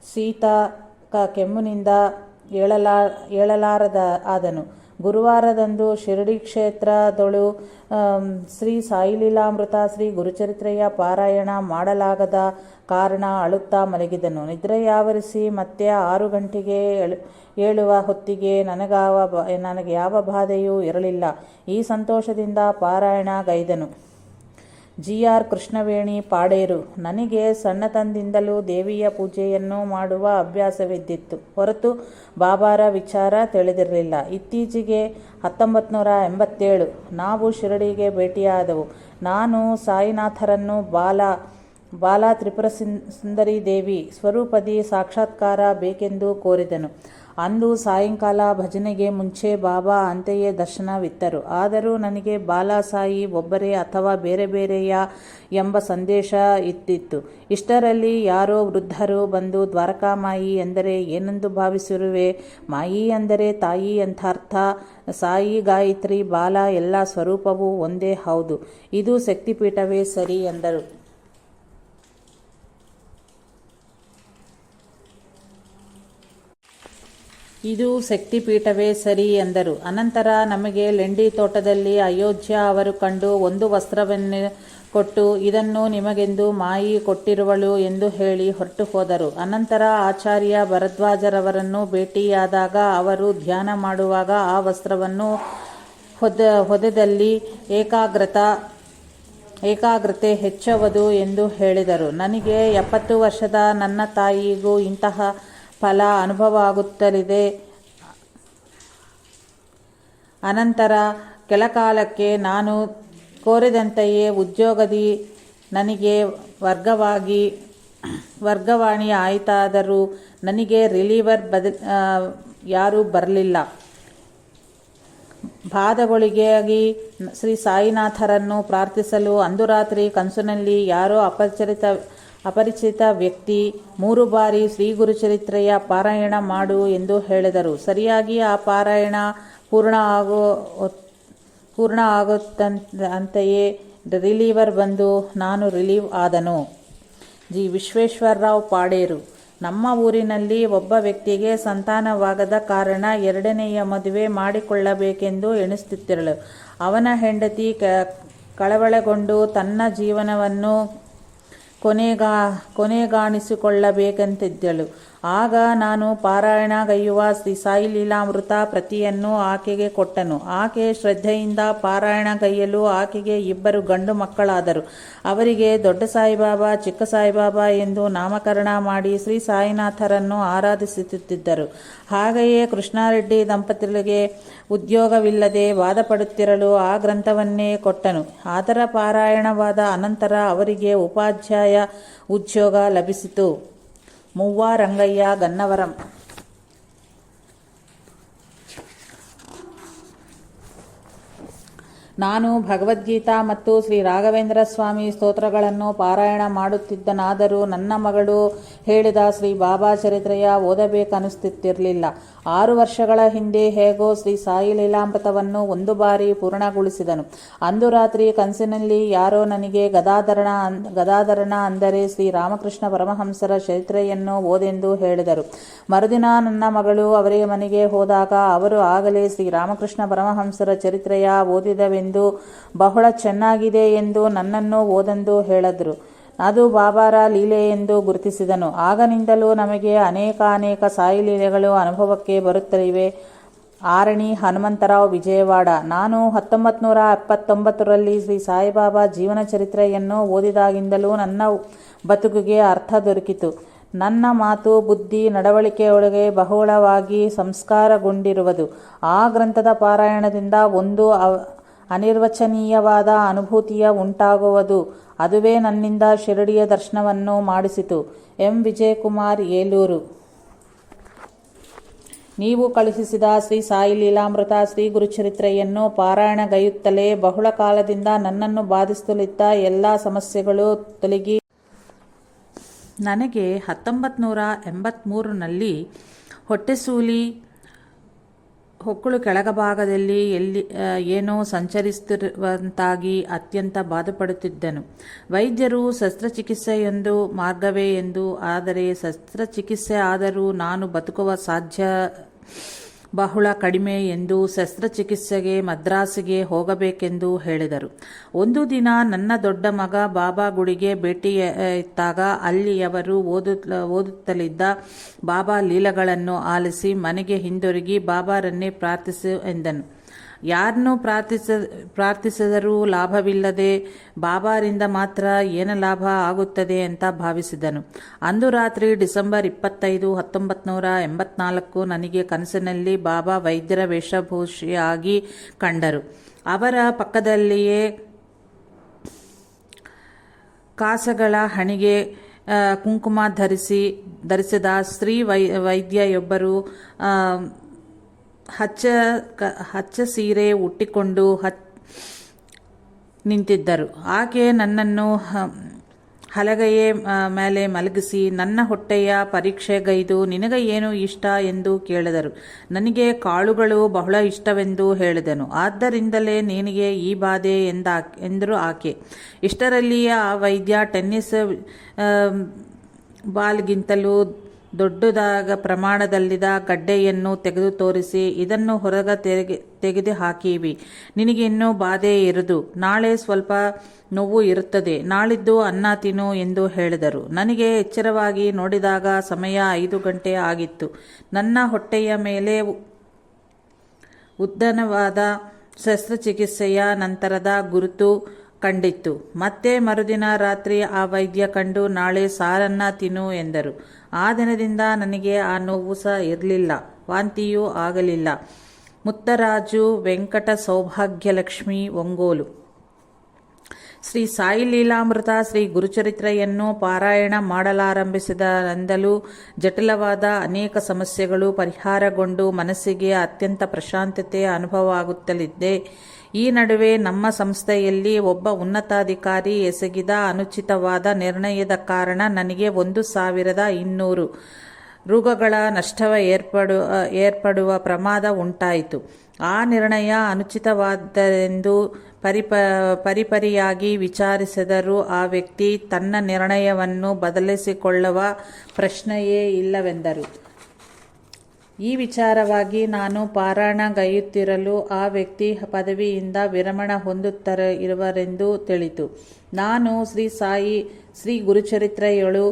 ಶೀತ ಕೆಮ್ಮಿನಿಂದ ಏಳಲಾರದಾದನು. ಗುರುವಾರದಂದು ಶಿರಡಿ ಕ್ಷೇತ್ರದೊಳು ಶ್ರೀ ಸಾಯಿ ಲೀಲಾಮೃತ ಶ್ರೀ ಗುರುಚರಿತ್ರೆಯ ಪಾರಾಯಣ ಮಾಡಲಾಗದ ಕಾರಣ ಅಳುತ್ತಾ ಮಲಗಿದನು. ನಿದ್ರೆಯಾವರಿಸಿ ಮತ್ತೆ 6 ಗಂಟೆಗೆ ಏಳುವ ಹೊತ್ತಿಗೆ ನನಗೆ ಯಾವ ಬಾಧೆಯೂ ಇರಲಿಲ್ಲ. ಈ ಸಂತೋಷದಿಂದ ಪಾರಾಯಣ ಗೈದನು. ಜಿ.ಆರ್. ಕೃಷ್ಣವೇಣಿ ಪಾಡೇರು. ನನಗೆ ಸಣ್ಣತನದಿಂದಲೂ ದೇವಿಯ ಪೂಜೆಯನ್ನು ಮಾಡುವ ಅಭ್ಯಾಸವಿದ್ದಿತ್ತು ಹೊರತು ಬಾಬಾರ ವಿಚಾರ ತಿಳಿದಿರಲಿಲ್ಲ. ಇತ್ತೀಚೆಗೆ 1987 ನಾವು ಶಿರಡಿಗೆ ಭೇಟಿಯಾದೆವು. ನಾನು ಸಾಯಿನಾಥರನ್ನು ಬಾಲಾ ತ್ರಿಪುರ ಸುಂದರಿ ದೇವಿ ಸ್ವರೂಪದಿ ಸಾಕ್ಷಾತ್ಕಾರ ಬೇಕೆಂದು ಕೋರಿದನು. ಅಂದು ಸಾಯಂಕಾಲ ಭಜನೆಗೆ ಮುಂಚೆ ಬಾಬಾ ಅಂತೆಯೇ ದರ್ಶನವಿತ್ತರು. ಆದರೂ ನನಗೆ ಬಾಲಾಸಾಯಿ ಒಬ್ಬರೇ ಅಥವಾ ಬೇರೆ ಬೇರೆಯಾ ಎಂಬ ಸಂದೇಶ ಇತ್ತಿತ್ತು. ಇಷ್ಟರಲ್ಲಿ ಯಾರೋ ವೃದ್ಧರು ಬಂದು ದ್ವಾರಕಾಮಾಯಿ ಎಂದರೆ ಏನೆಂದು ಭಾವಿಸಿರುವೆ? ಮಾಯಿ ಅಂದರೆ ತಾಯಿ ಎಂಥರ್ಥ. ಸಾಯಿ, ಗಾಯತ್ರಿ, ಬಾಲ ಎಲ್ಲ ಸ್ವರೂಪವೂ ಒಂದೇ. ಹೌದು, ಇದು ಶಕ್ತಿಪೀಠವೇ ಸರಿ ಎಂದರು. ಇದು ಶಕ್ತಿಪೀಠವೇ ಸರಿ ಎಂದರು. ಅನಂತರ ನಮಗೆ ಲೆಂಡಿ ತೋಟದಲ್ಲಿ ಅಯೋಧ್ಯ ಅವರು ಕಂಡು ಒಂದು ವಸ್ತ್ರವನ್ನು ಕೊಟ್ಟು ಇದನ್ನು ನಿಮಗೆಂದು ಮಾಯಿ ಕೊಟ್ಟಿರುವಳು ಎಂದು ಹೇಳಿ ಹೊರಟು ಹೋದರು. ಅನಂತರ ಆಚಾರ್ಯ ಭರದ್ವಾಜರವರನ್ನು ಭೇಟಿಯಾದಾಗ ಅವರು ಧ್ಯಾನ ಮಾಡುವಾಗ ಆ ವಸ್ತ್ರವನ್ನು ಹೊದೆದಲ್ಲಿ ಏಕಾಗ್ರತೆ ಹೆಚ್ಚುವುದು ಎಂದು ಹೇಳಿದರು. ನನಗೆ 70 ವರ್ಷದ ನನ್ನ ತಾಯಿಗೂ ಇಂತಹ ಫಲ ಅನುಭವ ಆಗುತ್ತಲಿದೆ. ಅನಂತರ ಕೆಲಕಾಲಕ್ಕೆ ನಾನು ಕೋರಿದಂತೆಯೇ ಉದ್ಯೋಗದಿ ನನಗೆ ವರ್ಗವಾಣಿ ಆಯಿತಾದರೂ ನನಗೆ ರಿಲೀವರ್ ಯಾರೂ ಬರಲಿಲ್ಲ. ಬಾಧೆಗಳಿಗಾಗಿ ಶ್ರೀ ಸಾಯಿನಾಥರನ್ನು ಪ್ರಾರ್ಥಿಸಲು ಅಂದು ರಾತ್ರಿ ಕನಸಿನಲ್ಲಿ ಯಾರೋ ಅಪರಿಚಿತ ವ್ಯಕ್ತಿ 3 ಬಾರಿ ಶ್ರೀ ಗುರುಚರಿತ್ರೆಯ ಪಾರಾಯಣ ಮಾಡು ಎಂದು ಹೇಳಿದರು. ಸರಿಯಾಗಿ ಆ ಪಾರಾಯಣ ಪೂರ್ಣ ಆಗುತ್ತಂತೆಯೇ ರಿಲೀವರ್ ಬಂದು ನಾನು ರಿಲೀವ್ ಆದನು. ಜಿ. ವಿಶ್ವೇಶ್ವರರಾವ್ ಪಾಡೇರು. ನಮ್ಮ ಊರಿನಲ್ಲಿ ಒಬ್ಬ ವ್ಯಕ್ತಿಗೆ ಸಂತಾನವಾಗದ ಕಾರಣ 2ನೆಯ ಮದುವೆ ಮಾಡಿಕೊಳ್ಳಬೇಕೆಂದು ಎಣಿಸುತ್ತಿದ್ದಳು. ಅವನ ಹೆಂಡತಿ ಕಳವಳಗೊಂಡು ತನ್ನ ಜೀವನವನ್ನು ಕೊನೆಗಾಣಿಸಿಕೊಳ್ಳಬೇಕೆಂತಿದ್ದಳು. ಆಗ ನಾನು ಪಾರಾಯಣಗೈಯುವ ಶ್ರೀ ಸಾಯಿ ಲೀಲಾಮೃತ ಪ್ರತಿಯನ್ನು ಆಕೆಗೆ ಕೊಟ್ಟನು. ಆಕೆ ಶ್ರದ್ಧೆಯಿಂದ ಪಾರಾಯಣಗೈಯಲು ಆಕೆಗೆ 2 ಗಂಡು ಮಕ್ಕಳಾದರು. ಅವರಿಗೆ ದೊಡ್ಡ ಸಾಯಿಬಾಬಾ, ಚಿಕ್ಕ ಸಾಯಿಬಾಬಾ ಎಂದು ನಾಮಕರಣ ಮಾಡಿ ಶ್ರೀ ಸಾಯಿನಾಥರನ್ನು ಆರಾಧಿಸುತ್ತಿದ್ದರು. ಹಾಗೆಯೇ ಕೃಷ್ಣಾರೆಡ್ಡಿ ದಂಪತಿಗಳಿಗೆ ಉದ್ಯೋಗವಿಲ್ಲದೆ ಬಾಧಪಡುತ್ತಿರಲು ಆ ಗ್ರಂಥವನ್ನೇ ಕೊಟ್ಟನು. ಅದರ ಪಾರಾಯಣವಾದ ಅನಂತರ ಅವರಿಗೆ ಉಪಾಧ್ಯಾಯ ಉದ್ಯೋಗ ಲಭಿಸಿತು. ಮುವ್ವ ರಂಗಯ್ಯ ಗನ್ನವರಂ. ನಾನು ಭಗವದ್ಗೀತಾ ಮತ್ತು ಶ್ರೀ ರಾಘವೇಂದ್ರ ಸ್ವಾಮಿ ಸ್ತೋತ್ರಗಳನ್ನು ಪಾರಾಯಣ ಮಾಡುತ್ತಿದ್ದನಾದರೂ ನನ್ನ ಮಗಳು ಹೇಳಿದ ಶ್ರೀ ಬಾಬಾ ಚರಿತ್ರೆಯ ಓದಬೇಕನ್ನಿಸುತ್ತಿರಲಿಲ್ಲ. 6 ವರ್ಷಗಳ ಹಿಂದೆ ಹೇಗೋ ಶ್ರೀ ಸಾಯಿ ಲೀಲಾಮೃತವನ್ನು ಒಂದು ಬಾರಿ ಪೂರ್ಣಗೊಳಿಸಿದನು. ಅಂದು ರಾತ್ರಿ ಕನಸಿನಲ್ಲಿ ಯಾರೋ ನನಗೆ ಗದಾಧರನ ಅಂದರೆ ಶ್ರೀ ರಾಮಕೃಷ್ಣ ಪರಮಹಂಸರ ಚರಿತ್ರೆಯನ್ನು ಓದೆಂದು ಹೇಳಿದರು. ಮರುದಿನ ನನ್ನ ಮಗಳು ಅವರ ಮನೆಗೆ ಹೋದಾಗ ಅವರು ಆಗಲೇ ಶ್ರೀ ರಾಮಕೃಷ್ಣ ಪರಮಹಂಸರ ಚರಿತ್ರೆಯ ಓದಿದವೆಂದು, ಬಹಳ ಚೆನ್ನಾಗಿದೆ ಎಂದು ನನ್ನನ್ನು ಓದೆಂದು ಹೇಳಿದರು. ಅದು ಬಾಬಾರ ಲೀಲೆ ಎಂದು ಗುರುತಿಸಿದನು. ಆಗನಿಂದಲೂ ನಮಗೆ ಅನೇಕ ಸಾಯಿ ಲೀಲೆಗಳು ಅನುಭವಕ್ಕೆ ಬರುತ್ತಲಿವೆ. ಆರಣಿ ಹನುಮಂತರಾವ್, ವಿಜಯವಾಡ. ನಾನು 1979ರಲ್ಲಿ ಶ್ರೀ ಸಾಯಿಬಾಬಾ ಜೀವನ ಚರಿತ್ರೆಯನ್ನು ಓದಿದಾಗಿಂದಲೂ ನನ್ನ ಬದುಕಿಗೆ ಅರ್ಥ ದೊರಕಿತು. ನನ್ನ ಮಾತು, ಬುದ್ಧಿ, ನಡವಳಿಕೆಯೊಳಗೆ ಬಹಳವಾಗಿ ಸಂಸ್ಕಾರಗೊಂಡಿರುವುದು ಆ ಗ್ರಂಥದ ಪಾರಾಯಣದಿಂದ ಒಂದು ಅನಿರ್ವಚನೀಯವಾದ ಅನುಭೂತಿಯ ಉಂಟಾಗುವುದು. ಅದುವೇ ನನ್ನಿಂದ ಶಿರಡಿಯ ದರ್ಶನವನ್ನು ಮಾಡಿಸಿತು. ಎಂ. ವಿಜಯಕುಮಾರ್, ಏಲೂರು. ನೀವು ಕಳುಹಿಸಿದ ಶ್ರೀ ಸಾಯಿ ಲೀಲಾಮೃತ, ಶ್ರೀ ಗುರುಚರಿತ್ರೆಯನ್ನು ಪಾರಾಯಣಗೈಯುತ್ತಲೇ ಬಹಳ ಕಾಲದಿಂದ ನನ್ನನ್ನು ಬಾಧಿಸುತ್ತಿದ್ದ ಎಲ್ಲ ಸಮಸ್ಯೆಗಳು ತೊಲಗಿ ನನಗೆ 1983ರಲ್ಲಿ ಹೊಟ್ಟೆಸೂಲಿ, ಹೊಕ್ಕಳು ಕೆಳಗಭಾಗದಲ್ಲಿ ಏನೋ ಸಂಚರಿಸುತ್ತಿರುವಂತಾಗಿ ಅತ್ಯಂತ ಬಾಧೆಪಡುತ್ತಿದ್ದೆನು. ವೈದ್ಯರು ಶಸ್ತ್ರಚಿಕಿತ್ಸೆಯೊಂದು ಮಾರ್ಗವೇ ಎಂದು, ಆದರೆ ಶಸ್ತ್ರಚಿಕಿತ್ಸೆ ಆದರೂ ನಾನು ಬದುಕುವ ಸಾಧ್ಯ ಬಹಳ ಕಡಿಮೆ ಎಂದು ಶಸ್ತ್ರಚಿಕಿತ್ಸೆಗೆ ಮದ್ರಾಸಿಗೆ ಹೋಗಬೇಕೆಂದು ಹೇಳಿದರು. ಒಂದು ದಿನ ನನ್ನ ದೊಡ್ಡ ಮಗ ಬಾಬಾ ಗುಡಿಗೆ ಭೇಟಿಯಿತ್ತಾಗ ಅಲ್ಲಿಯವರು ಓದುತ್ತಲಿದ್ದ ಬಾಬಾ ಲೀಲೆಗಳನ್ನು ಆಲಿಸಿ ಮನೆಗೆ ಹಿಂದಿರುಗಿ ಬಾಬಾರನ್ನೇ ಪ್ರಾರ್ಥಿಸು ಎಂದನು. ಯಾರನ್ನು ಪ್ರಾರ್ಥಿಸಿದರೂ ಲಾಭವಿಲ್ಲದೆ ಬಾಬಾರಿಂದ ಮಾತ್ರ ಏನು ಲಾಭ ಆಗುತ್ತದೆ ಅಂತ ಭಾವಿಸಿದನು. ಅಂದು ರಾತ್ರಿ ಡಿಸೆಂಬರ್ 25, 1984 ನನಗೆ ಕನಸಿನಲ್ಲಿ ಬಾಬಾ ವೈದ್ಯರ ವೇಷಭೂಷಿಯಾಗಿ ಕಂಡರು. ಅವರ ಪಕ್ಕದಲ್ಲಿಯೇ ಕಾಸಗಳ ಹಣೆಗೆ ಕುಂಕುಮ ಧರಿಸಿದ ಸ್ತ್ರೀ ವೈದ್ಯೆಯೊಬ್ಬರು ಹಚ್ಚ ಸೀರೆ ಉಟ್ಟಿಕೊಂಡು ನಿಂತಿದ್ದರು. ಆಕೆ ನನ್ನನ್ನು ಹಲಗೆಯ ಮೇಲೆ ಮಲಗಿಸಿ ನನ್ನ ಹೊಟ್ಟೆಯ ಪರೀಕ್ಷೆಗೈದು ನಿನಗೆ ಏನು ಇಷ್ಟ ಎಂದು ಕೇಳಿದರು. ನನಗೆ ಕಾಳುಗಳು ಬಹಳ ಇಷ್ಟವೆಂದು ಹೇಳಿದೆನು. ಆದ್ದರಿಂದಲೇ ನಿನಗೆ ಈ ಬಾಧೆ ಎಂದರು ಆಕೆ. ಇಷ್ಟರಲ್ಲಿಯೇ ಆ ವೈದ್ಯ ಟೆನ್ನಿಸ್ ಬಾಲ್ಗಿಂತಲೂ ದೊಡ್ಡದಾದ ಪ್ರಮಾಣದಲ್ಲಿದ್ದ ಗಡ್ಡೆಯನ್ನು ತೆಗೆದು ತೋರಿಸಿ, ಇದನ್ನು ಹೊರಗೆ ತೆಗೆದು ಹಾಕಿವಿ. ನಿನಗಿನ್ನೂ ಬಾಧೆ ಇರದು. ನಾಳೆ ಸ್ವಲ್ಪ ನೋವು ಇರುತ್ತದೆ. ನಾಳಿದ್ದು ಅನ್ನ ತಿನ್ನು ಎಂದು ಹೇಳಿದರು. ನನಗೆ ಎಚ್ಚರವಾಗಿ ನೋಡಿದಾಗ ಸಮಯ 5 ಗಂಟೆ ಆಗಿತ್ತು. ನನ್ನ ಹೊಟ್ಟೆಯ ಮೇಲೆ ಉದ್ದನವಾದ ಶಸ್ತ್ರಚಿಕಿತ್ಸೆಯ ನಂತರದ ಗುರುತು ಕಂಡಿತ್ತು. ಮತ್ತೆ ಮರುದಿನ ರಾತ್ರಿ ಆ ವೈದ್ಯ ಕಂಡು ನಾಳೆ ಸಾರನ್ನ ತಿನ್ನು ಎಂದರು. ಆ ದಿನದಿಂದ ನನಗೆ ಆ ನೋವು ಸಹ ಇರಲಿಲ್ಲ, ವಾಂತಿಯೂ ಆಗಲಿಲ್ಲ. ಮುತ್ತರಾಜು ವೆಂಕಟ ಸೌಭಾಗ್ಯಲಕ್ಷ್ಮಿ, ಒಂಗೋಲು. ಶ್ರೀ ಸಾಯಿ ಲೀಲಾಮೃತ, ಶ್ರೀ ಗುರುಚರಿತ್ರೆಯನ್ನು ಪಾರಾಯಣ ಮಾಡಲಾರಂಭಿಸಿದಂದಲೂ ಜಟಿಲವಾದ ಅನೇಕ ಸಮಸ್ಯೆಗಳು ಪರಿಹಾರಗೊಂಡು ಮನಸ್ಸಿಗೆ ಅತ್ಯಂತ ಪ್ರಶಾಂತತೆ ಅನುಭವವಾಗುತ್ತಲಿದೆ. ಈ ನಡುವೆ ನಮ್ಮ ಸಂಸ್ಥೆಯಲ್ಲಿ ಒಬ್ಬ ಉನ್ನತಾಧಿಕಾರಿ ಎಸಗಿದ ಅನುಚಿತವಾದ ನಿರ್ಣಯದ ಕಾರಣ ನನಗೆ 1200 ರುಗಳ ನಷ್ಟವ ಏರ್ಪಡುವ ಪ್ರಮಾದ ಉಂಟಾಯಿತು. ಆ ನಿರ್ಣಯ ಅನುಚಿತವಾದೆಂದು ಪರಿಪರಿಯಾಗಿ ವಿಚಾರಿಸಿದರೂ ಆ ವ್ಯಕ್ತಿ ತನ್ನ ನಿರ್ಣಯವನ್ನು ಬದಲಿಸಿಕೊಳ್ಳುವ ಪ್ರಶ್ನೆಯೇ ಇಲ್ಲವೆಂದರು. ಈ ವಿಚಾರವಾಗಿ ನಾನು ಪಾರಾಯಣಗೈಯುತ್ತಿರಲು ಆ ವ್ಯಕ್ತಿ ಪದವಿಯಿಂದ ವಿರಮಣ ಹೊಂದುತ್ತಿರುವರೆಂದು ತಿಳಿತು. ನಾನು ಶ್ರೀ ಗುರುಚರಿತ್ರೆಯೊಳು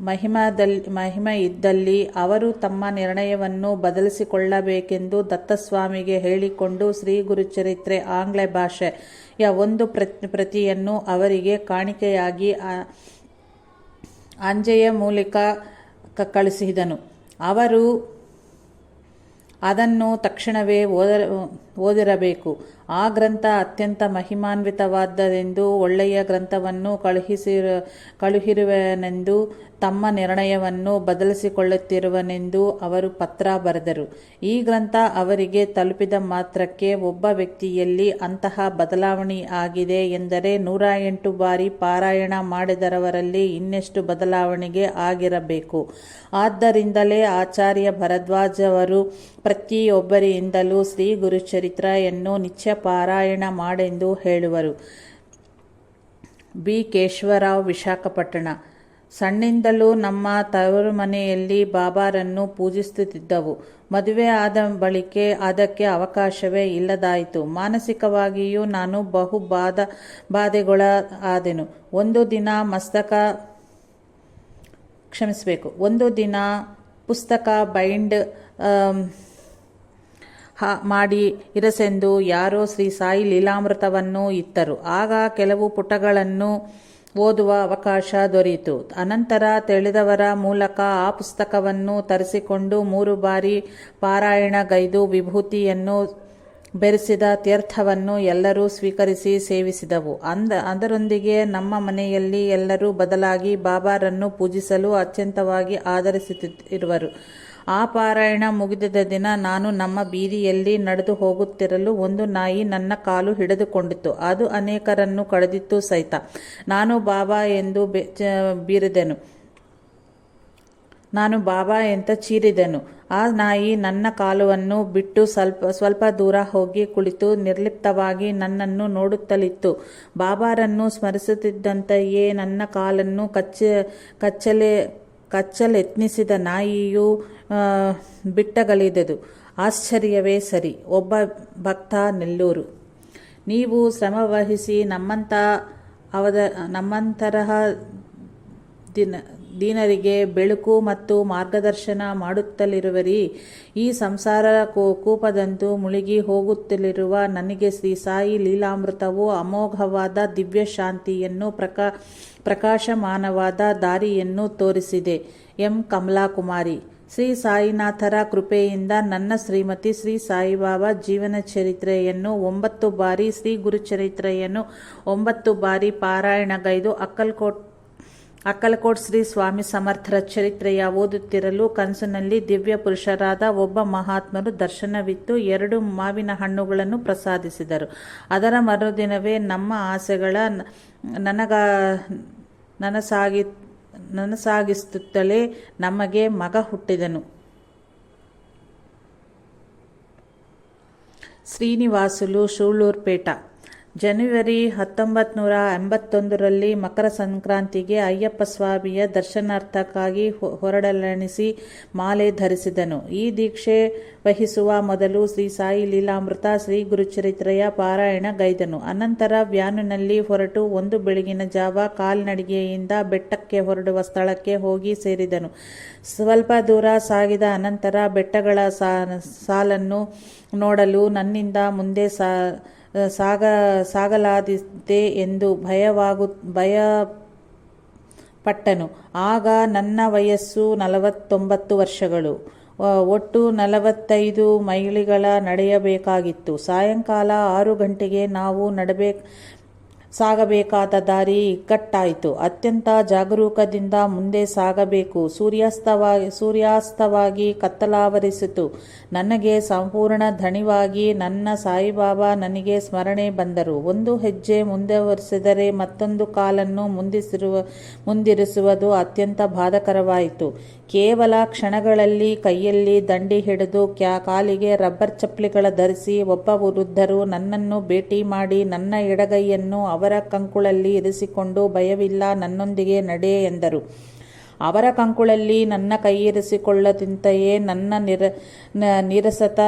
ಮಹಿಮೆ ಇದ್ದಲ್ಲಿ ಅವರು ತಮ್ಮ ನಿರ್ಣಯವನ್ನು ಬದಲಿಸಿಕೊಳ್ಳಬೇಕೆಂದು ದತ್ತಸ್ವಾಮಿಗೆ ಹೇಳಿಕೊಂಡು ಶ್ರೀ ಗುರುಚರಿತ್ರೆ ಆಂಗ್ಲ ಭಾಷೆಯ ಒಂದು ಪ್ರತಿಯನ್ನು ಅವರಿಗೆ ಕಾಣಿಕೆಯಾಗಿ ಅಂಚೆಯ ಮೂಲಕ ಕಳಿಸಿದನು. ಅವರು ಅದನ್ನು ತಕ್ಷಣವೇ ಓದಿರಬೇಕು. ಆ ಗ್ರಂಥ ಅತ್ಯಂತ ಮಹಿಮಾನ್ವಿತವಾದ್ದೆಂದು, ಒಳ್ಳೆಯ ಗ್ರಂಥವನ್ನು ಕಳುಹಿರುವೆನೆಂದು, ತಮ್ಮ ನಿರ್ಣಯವನ್ನು ಬದಲಿಸಿಕೊಳ್ಳುತ್ತಿರುವನೆಂದು ಅವರು ಪತ್ರ ಬರೆದರು. ಈ ಗ್ರಂಥ ಅವರಿಗೆ ತಲುಪಿದ ಮಾತ್ರಕ್ಕೆ ಒಬ್ಬ ವ್ಯಕ್ತಿಯಲ್ಲಿ ಅಂತಹ ಬದಲಾವಣೆ ಆಗಿದೆ ಎಂದರೆ 108 ಬಾರಿ ಪಾರಾಯಣ ಮಾಡಿದವರಲ್ಲಿ ಇನ್ನೆಷ್ಟು ಬದಲಾವಣೆಗೆ ಆಗಿರಬೇಕು. ಆದ್ದರಿಂದಲೇ ಆಚಾರ್ಯ ಭರದ್ವಾಜವರು ಪ್ರತಿಯೊಬ್ಬರಿಂದಲೂ ಶ್ರೀ ಗುರುಚರಿತ್ರೆಯನ್ನು ನಿತ್ಯ ಪಾರಾಯಣ ಮಾಡೆಂದು ಹೇಳುವರು. ಬಿ. ಕೇಶವರಾವ್, ವಿಶಾಖಪಟ್ಟಣ. ಸಣ್ಣಿಂದಲೂ ನಮ್ಮ ತವರು ಮನೆಯಲ್ಲಿ ಬಾಬಾರನ್ನು ಪೂಜಿಸುತ್ತಿದ್ದೆವು. ಮದುವೆ ಆದ ಬಳಿಕ ಅದಕ್ಕೆ ಅವಕಾಶವೇ ಇಲ್ಲದಾಯಿತು. ಮಾನಸಿಕವಾಗಿಯೂ ನಾನು ಬಹು ಬಾಧೆಗೊಳಗಾದೆನು. ಒಂದು ದಿನ ಪುಸ್ತಕ ಬೈಂಡ್ ಮಾಡಿ ಇರಸೆಂದು ಯಾರೋ ಶ್ರೀ ಸಾಯಿ ಲೀಲಾಮೃತವನ್ನು ಇತ್ತರು. ಆಗ ಕೆಲವು ಪುಟಗಳನ್ನು ಓದುವ ಅವಕಾಶ ದೊರೆಯಿತು. ಅನಂತರ ತಿಳಿದವರ ಮೂಲಕ ಆ ಪುಸ್ತಕವನ್ನು ತರಿಸಿಕೊಂಡು 3 ಬಾರಿ ಪಾರಾಯಣಗೈದು ವಿಭೂತಿಯನ್ನು ಬೆರೆಸಿದ ತೀರ್ಥವನ್ನು ಎಲ್ಲರೂ ಸ್ವೀಕರಿಸಿ ಸೇವಿಸಿದೆವು. ಅದರೊಂದಿಗೆ ನಮ್ಮ ಮನೆಯಲ್ಲಿ ಎಲ್ಲರೂ ಬದಲಾಗಿ ಬಾಬಾರನ್ನು ಪೂಜಿಸಲು ಅತ್ಯಂತವಾಗಿ ಆದರಿಸುತ್ತಿರುವರು. ಆ ಪಾರಾಯಣ ಮುಗಿದ ದಿನ ನಾನು ನಮ್ಮ ಬೀದಿಯಲ್ಲಿ ನಡೆದು ಹೋಗುತ್ತಿರಲು ಒಂದು ನಾಯಿ ನನ್ನ ಕಾಲು ಹಿಡಿದುಕೊಂಡಿತು. ಅದು ಅನೇಕರನ್ನು ಕಡಿದಿತ್ತು ಸಹಿತ. ನಾನು ಬಾಬಾ ಎಂದು ಚೀರಿದೆನು. ಆ ನಾಯಿ ನನ್ನ ಕಾಲುವನ್ನು ಬಿಟ್ಟು ಸ್ವಲ್ಪ ದೂರ ಹೋಗಿ ಕುಳಿತು ನಿರ್ಲಿಪ್ತವಾಗಿ ನನ್ನನ್ನು ನೋಡುತ್ತಲಿತ್ತು. ಸ್ಮರಿಸುತ್ತಿದ್ದಂತೆಯೇ ನನ್ನ ಕಾಲನ್ನು ಕಚ್ಚಲೆತ್ನಿಸಿದ ನಾಯಿಯು ಬಿಟ್ಟಗಲಿದೆದು. ಆಶ್ಚರ್ಯವೇ ಸರಿ. ಒಬ್ಬ ಭಕ್ತ, ನೆಲ್ಲೂರು. ನೀವು ಶ್ರಮವಹಿಸಿ ನಮ್ಮಂತರಹ ದೀನರಿಗೆ ಬೆಳಕು ಮತ್ತು ಮಾರ್ಗದರ್ಶನ ಮಾಡುತ್ತಲಿರುವಿರಿ. ಈ ಸಂಸಾರ ಕೂಪದಂತೂ ಮುಳುಗಿ ಹೋಗುತ್ತಲಿರುವ ನನಗೆ ಶ್ರೀ ಸಾಯಿ ಲೀಲಾಮೃತವು ಅಮೋಘವಾದ ದಿವ್ಯ ಶಾಂತಿಯನ್ನು, ಪ್ರಕಾಶಮಾನವಾದ ದಾರಿಯನ್ನು ತೋರಿಸಿದೆ. ಎಂ. ಕಮಲಾಕುಮಾರಿ. ಶ್ರೀ ಸಾಯಿನಾಥರ ಕೃಪೆಯಿಂದ ನನ್ನ ಶ್ರೀಮತಿ ಶ್ರೀ ಸಾಯಿಬಾಬಾ ಜೀವನ ಚರಿತ್ರೆಯನ್ನು 9 ಬಾರಿ, ಶ್ರೀ ಗುರುಚರಿತ್ರೆಯನ್ನು 9 ಬಾರಿ ಪಾರಾಯಣಗೈದು ಅಕ್ಕಲಕೋಟ್ ಶ್ರೀ ಸ್ವಾಮಿ ಸಮರ್ಥರ ಚರಿತ್ರೆಯ ಓದುತ್ತಿರಲು ಕನಸಿನಲ್ಲಿ ದಿವ್ಯ ಪುರುಷರಾದ ಒಬ್ಬ ಮಹಾತ್ಮರು ದರ್ಶನವಿತ್ತು 2 ಮಾವಿನ ಹಣ್ಣುಗಳನ್ನು ಪ್ರಸಾದಿಸಿದರು. ಅದರ ಮರುದಿನವೇ ನಮ್ಮ ಆಸೆಗಳ ನನಸಾಗಿಸುತ್ತಲೇ ನಮಗೆ ಮಗ ಹುಟ್ಟಿದನು. ಶ್ರೀನಿವಾಸುಲು, ಶೂಳೂರುಪೇಟ. ಜನವರಿ 1981ರಲ್ಲಿ ಮಕರ ಸಂಕ್ರಾಂತಿಗೆ ಅಯ್ಯಪ್ಪ ಸ್ವಾಮಿಯ ದರ್ಶನಾರ್ಥಕ್ಕಾಗಿ ಹೊರಡಲೆಣಿಸಿ ಮಾಲೆ ಧರಿಸಿದನು. ಈ ದೀಕ್ಷೆ ವಹಿಸುವ ಮೊದಲು ಶ್ರೀ ಸಾಯಿ ಲೀಲಾಮೃತ, ಶ್ರೀ ಗುರುಚರಿತ್ರೆಯ ಪಾರಾಯಣಗೈದನು. ಅನಂತರ ವ್ಯಾನಿನಲ್ಲಿ ಹೊರಟು ಒಂದು ಬೆಳಗಿನ ಜಾವ ಕಾಲ್ನಡಿಗೆಯಿಂದ ಬೆಟ್ಟಕ್ಕೆ ಹೊರಡುವ ಸ್ಥಳಕ್ಕೆ ಹೋಗಿ ಸೇರಿದನು. ಸ್ವಲ್ಪ ದೂರ ಸಾಗಿದ ಅನಂತರ ಬೆಟ್ಟಗಳ ಸಾಲನ್ನು ನೋಡಲು ನನ್ನಿಂದ ಮುಂದೆ ಸಾಗಲಾದೀತೆ ಎಂದು ಭಯಪಟ್ಟನು. ಆಗ ನನ್ನ ವಯಸ್ಸು 49 ವರ್ಷಗಳು. ಒಟ್ಟು 45 ಮೈಲಿಗಳ ನಡೆಯಬೇಕಾಗಿತ್ತು. ಸಾಯಂಕಾಲ 6 ಗಂಟೆಗೆ ನಾವು ಸಾಗಬೇಕಾದ ದಾರಿ ಇಕ್ಕಟ್ಟಾಯಿತು. ಅತ್ಯಂತ ಜಾಗರೂಕದಿಂದ ಮುಂದೆ ಸಾಗಬೇಕು. ಸೂರ್ಯಾಸ್ತವಾಗಿ ಕತ್ತಲಾವರಿಸಿತು. ನನಗೆ ಸಂಪೂರ್ಣ ದಣಿವಾಗಿ ನನ್ನ ಸಾಯಿಬಾಬಾ ನನಗೆ ಸ್ಮರಣೆ ಬಂದರು. ಒಂದು ಹೆಜ್ಜೆ ಮುಂದುವರಿಸಿದರೆ ಮತ್ತೊಂದು ಕಾಲನ್ನು ಮುಂದಿರಿಸುವುದು ಅತ್ಯಂತ ಬಾಧಕರವಾಯಿತು. ಕೇವಲ ಕ್ಷಣಗಳಲ್ಲಿ ಕೈಯಲ್ಲಿ ದಂಡಿ ಹಿಡಿದು ಕಾಲಿಗೆ ರಬ್ಬರ್ ಚಪ್ಪಲಿಗಳ ಧರಿಸಿ ಒಬ್ಬ ವೃದ್ಧರು ನನ್ನನ್ನು ಭೇಟಿ ಮಾಡಿ ನನ್ನ ಎಡಗೈಯನ್ನು ಅವರ ಕಂಕುಳಲ್ಲಿ ಇರಿಸಿಕೊಂಡು ಭಯವಿಲ್ಲ, ನನ್ನೊಂದಿಗೆ ನಡೆ ಎಂದರು. ಅವರ ಕಂಕುಳಲ್ಲಿ ನನ್ನ ಕೈಯಿರಿಸಿಕೊಳ್ಳದಂತೆಯೇ ನನ್ನ ನೀರಸತ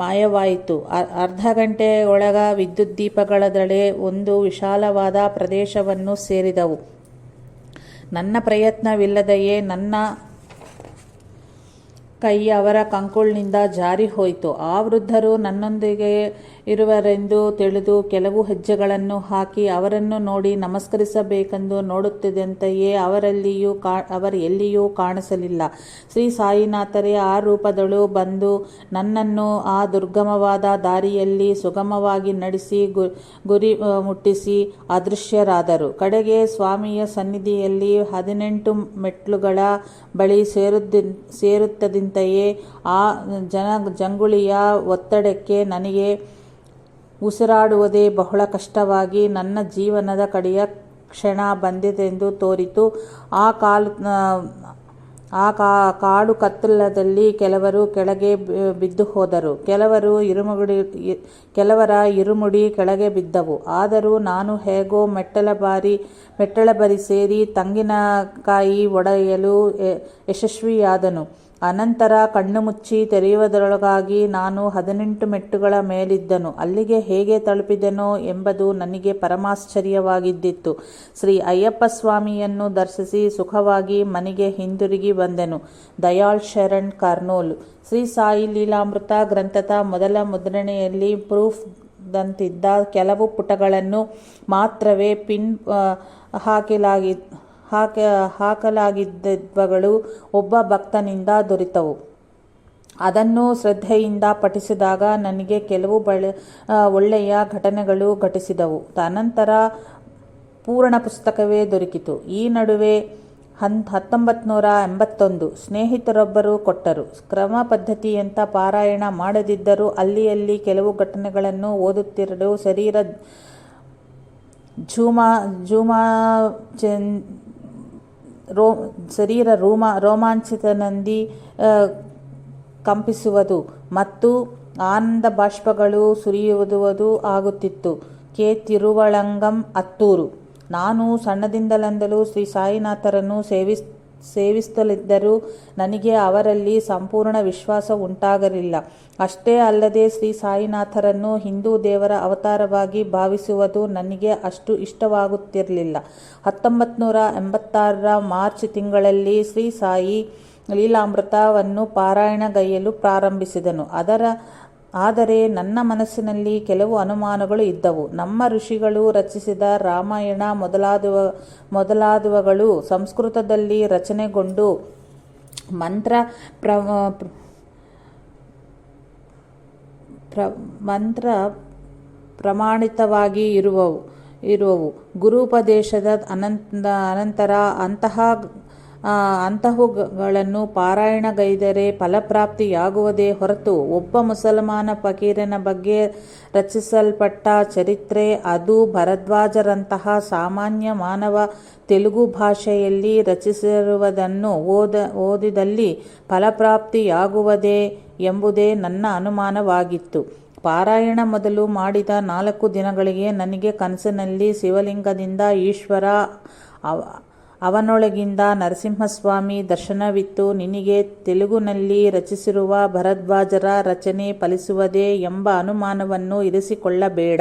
ಮಾಯವಾಯಿತು. ಅರ್ಧ ಗಂಟೆಯೊಳಗ ವಿದ್ಯುತ್ ದೀಪಗಳದೆಡೆ ಒಂದು ವಿಶಾಲವಾದ ಪ್ರದೇಶವನ್ನು ಸೇರಿದವು. ನನ್ನ ಪ್ರಯತ್ನವಿಲ್ಲದೆಯೇ ನನ್ನ ಕೈ ಅವರ ಕಂಕುಳಿನಿಂದ ಜಾರಿ ಹೋಯಿತು. ಆ ವೃದ್ಧರು ನನ್ನೊಂದಿಗೆ ಇರುವರೆಂದು ತಿಳಿದು ಕೆಲವು ಹೆಜ್ಜೆಗಳನ್ನು ಹಾಕಿ ಅವರನ್ನು ನೋಡಿ ನಮಸ್ಕರಿಸಬೇಕೆಂದು ನೋಡುತ್ತಿದ್ದಂತೆಯೇ ಅವರೆಲ್ಲಿಯೂ ಕಾಣಿಸಲಿಲ್ಲ. ಶ್ರೀ ಸಾಯಿನಾಥರೇ ಆ ರೂಪದಳು ಬಂದು ನನ್ನನ್ನು ಆ ದುರ್ಗಮವಾದ ದಾರಿಯಲ್ಲಿ ಸುಗಮವಾಗಿ ನಡೆಸಿ ಗುರಿ ಮುಟ್ಟಿಸಿ ಅದೃಶ್ಯರಾದರು. ಕಡೆಗೆ ಸ್ವಾಮಿಯ ಸನ್ನಿಧಿಯಲ್ಲಿ 18 ಮೆಟ್ಲುಗಳ ಬಳಿ ಸೇರುತ್ತದಂತೆಯೇ ಆ ಜಂಗುಳಿಯ ಒತ್ತಡಕ್ಕೆ ನನಗೆ ಉಸಿರಾಡುವುದೇ ಬಹಳ ಕಷ್ಟವಾಗಿ ನನ್ನ ಜೀವನದ ಕಡೆಯ ಕ್ಷಣ ಬಂದಿತೆಂದು ತೋರಿತು. ಆ ಕಾಡು ಕತ್ತಲದಲ್ಲಿ ಕೆಲವರು ಕೆಳಗೆ ಬಿದ್ದು ಹೋದರು. ಕೆಲವರ ಇರುಮುಡಿ ಕೆಳಗೆ ಬಿದ್ದವು. ಆದರೂ ನಾನು ಹೇಗೋ ಮೆಟ್ಟಲ ಬರಿ ಸೇರಿ ತಂಗಿನಕಾಯಿ ಒಡೆಯಲು ಯಶಸ್ವಿಯಾದನು. ಅನಂತರ ಕಣ್ಣು ಮುಚ್ಚಿ ತೆರೆಯುವುದರೊಳಗಾಗಿ ನಾನು 18 ಮೆಟ್ಟುಗಳ ಮೇಲಿದ್ದನು. ಅಲ್ಲಿಗೆ ಹೇಗೆ ತಲುಪಿದೆನೋ ಎಂಬುದು ನನಗೆ ಪರಮಾಶ್ಚರ್ಯವಾಗಿದ್ದಿತು. ಶ್ರೀ ಅಯ್ಯಪ್ಪ ಸ್ವಾಮಿಯನ್ನು ದರ್ಶಿಸಿ ಸುಖವಾಗಿ ಮನೆಗೆ ಹಿಂದಿರುಗಿ ಬಂದೆನು. ದಯಾಳ್ ಶರಣ್, ಕರ್ನೂಲ್. ಶ್ರೀ ಸಾಯಿ ಲೀಲಾಮೃತ ಗ್ರಂಥದ ಮೊದಲ ಮುದ್ರಣೆಯಲ್ಲಿ ಪ್ರೂಫ್ ದಂತಿದ್ದ ಕೆಲವು ಪುಟಗಳನ್ನು ಮಾತ್ರವೇ ಪಿನ್ ಹಾಕಲಾಗಿದ್ದವುಗಳು ಒಬ್ಬ ಭಕ್ತನಿಂದ ದೊರೆತವು. ಅದನ್ನು ಶ್ರದ್ಧೆಯಿಂದ ಪಠಿಸಿದಾಗ ನನಗೆ ಕೆಲವು ಒಳ್ಳೆಯ ಘಟನೆಗಳು ಘಟಿಸಿದವು. ಅನಂತರ ಪೂರ್ಣ ಪುಸ್ತಕವೇ ದೊರಕಿತು. ಈ ನಡುವೆ 1981 ಸ್ನೇಹಿತರೊಬ್ಬರು ಕೊಟ್ಟರು. ಕ್ರಮ ಪದ್ಧತಿಯಂತ ಪಾರಾಯಣ ಮಾಡದಿದ್ದರೂ ಅಲ್ಲಿ ಕೆಲವು ಘಟನೆಗಳನ್ನು ಓದುತ್ತಿರಲು ಶರೀರ ರೋಮಾಂಚಿತನಂದಿ ಕಂಪಿಸುವುದು ಮತ್ತು ಆನಂದ ಬಾಷ್ಪಗಳು ಸುರಿಯುವುದು ಆಗುತ್ತಿತ್ತು. ಕೆ. ತಿರುವಳಂಗಂ, ಅತ್ತೂರು. ನಾನು ಸಣ್ಣದಿಂದಲೂ ಶ್ರೀ ಸಾಯಿನಾಥರನ್ನು ಸೇವಿಸುತ್ತಲಿದ್ದರೂ ನನಗೆ ಅವರಲ್ಲಿ ಸಂಪೂರ್ಣ ವಿಶ್ವಾಸ ಉಂಟಾಗಲಿಲ್ಲ. ಅಷ್ಟೇ ಅಲ್ಲದೆ ಶ್ರೀ ಸಾಯಿನಾಥರನ್ನು ಹಿಂದೂ ದೇವರ ಅವತಾರವಾಗಿ ಭಾವಿಸುವುದು ನನಗೆ ಅಷ್ಟು ಇಷ್ಟವಾಗುತ್ತಿರಲಿಲ್ಲ. 1986 ಮಾರ್ಚ್ ತಿಂಗಳಲ್ಲಿ ಶ್ರೀ ಸಾಯಿ ಲೀಲಾಮೃತವನ್ನು ಪಾರಾಯಣಗೈಯಲು ಪ್ರಾರಂಭಿಸಿದನು. ಆದರೆ ನನ್ನ ಮನಸ್ಸಿನಲ್ಲಿ ಕೆಲವು ಅನುಮಾನಗಳು ಇದ್ದವು. ನಮ್ಮ ಋಷಿಗಳು ರಚಿಸಿದ ರಾಮಾಯಣ ಮೊದಲಾದವುಗಳು ಸಂಸ್ಕೃತದಲ್ಲಿ ರಚನೆಗೊಂಡು ಮಂತ್ರ ಪ್ರಮಾಣಿತವಾಗಿ ಇರುವವು. ಗುರುಪದೇಶದ ಅನಂತರ ಅಂತಹವುಗಳನ್ನು ಪಾರಾಯಣಗೈದರೆ ಫಲಪ್ರಾಪ್ತಿಯಾಗುವುದೇ ಹೊರತು ಒಬ್ಬ ಮುಸಲ್ಮಾನ ಫಕೀರನ ಬಗ್ಗೆ ರಚಿಸಲ್ಪಟ್ಟ ಚರಿತ್ರೆ, ಅದು ಭರದ್ವಾಜರಂತಹ ಸಾಮಾನ್ಯ ಮಾನವ ತೆಲುಗು ಭಾಷೆಯಲ್ಲಿ ರಚಿಸಿರುವುದನ್ನು ಓದಿದಲ್ಲಿ ಫಲಪ್ರಾಪ್ತಿಯಾಗುವುದೇ ಎಂಬುದೇ ನನ್ನ ಅನುಮಾನವಾಗಿತ್ತು. ಪಾರಾಯಣ ಮೊದಲು ಮಾಡಿದ 4 ದಿನಗಳಿಗೆ ನನಗೆ ಕನಸಿನಲ್ಲಿ ಶಿವಲಿಂಗದಿಂದ ಈಶ್ವರ, ಅವನೊಳಗಿಂದ ನರಸಿಂಹಸ್ವಾಮಿ ದರ್ಶನವಿತ್ತು. ನಿನಗೆ ತೆಲುಗುನಲ್ಲಿ ರಚಿಸಿರುವ ಭರದ್ವಾಜರ ರಚನೆ ಫಲಿಸುವುದೇ ಎಂಬ ಅನುಮಾನವನ್ನು ಇರಿಸಿಕೊಳ್ಳಬೇಡ,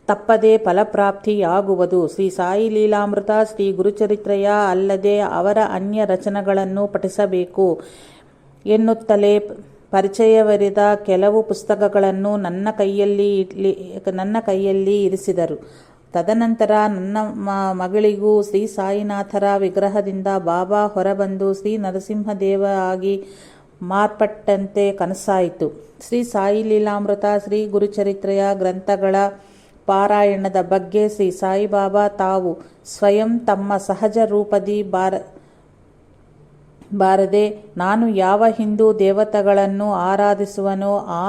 ತಪ್ಪದೆ ಫಲಪ್ರಾಪ್ತಿಯಾಗುವುದು. ಶ್ರೀ ಸಾಯಿ ಲೀಲಾಮೃತ, ಶ್ರೀ ಗುರುಚರಿತ್ರೆಯ ಅಲ್ಲದೆ ಅವರ ಅನ್ಯ ರಚನೆಗಳನ್ನು ಪಠಿಸಬೇಕು ಎನ್ನುತ್ತಲೇ ಪರಿಚಯವಿರದ ಕೆಲವು ಪುಸ್ತಕಗಳನ್ನು ನನ್ನ ಕೈಯಲ್ಲಿ ಇರಿಸಿದರು. ತದನಂತರ ನನ್ನ ಮಗಳಿಗೂ ಶ್ರೀ ಸಾಯಿನಾಥರ ವಿಗ್ರಹದಿಂದ ಬಾಬಾ ಹೊರಬಂದು ಶ್ರೀ ನರಸಿಂಹದೇವ ಆಗಿ ಮಾರ್ಪಟ್ಟಂತೆ ಕನಸಾಯಿತು. ಶ್ರೀ ಸಾಯಿ ಲೀಲಾಮೃತ, ಶ್ರೀ ಗುರುಚರಿತ್ರೆಯ ಗ್ರಂಥಗಳ ಪಾರಾಯಣದ ಬಗ್ಗೆ ಶ್ರೀ ಸಾಯಿಬಾಬಾ ತಾವು ಸ್ವಯಂ ತಮ್ಮ ಸಹಜ ರೂಪದಿ ಬಾರದೆ ನಾನು ಯಾವ ಹಿಂದೂ ದೇವತೆಗಳನ್ನು ಆರಾಧಿಸುವನೋ ಆ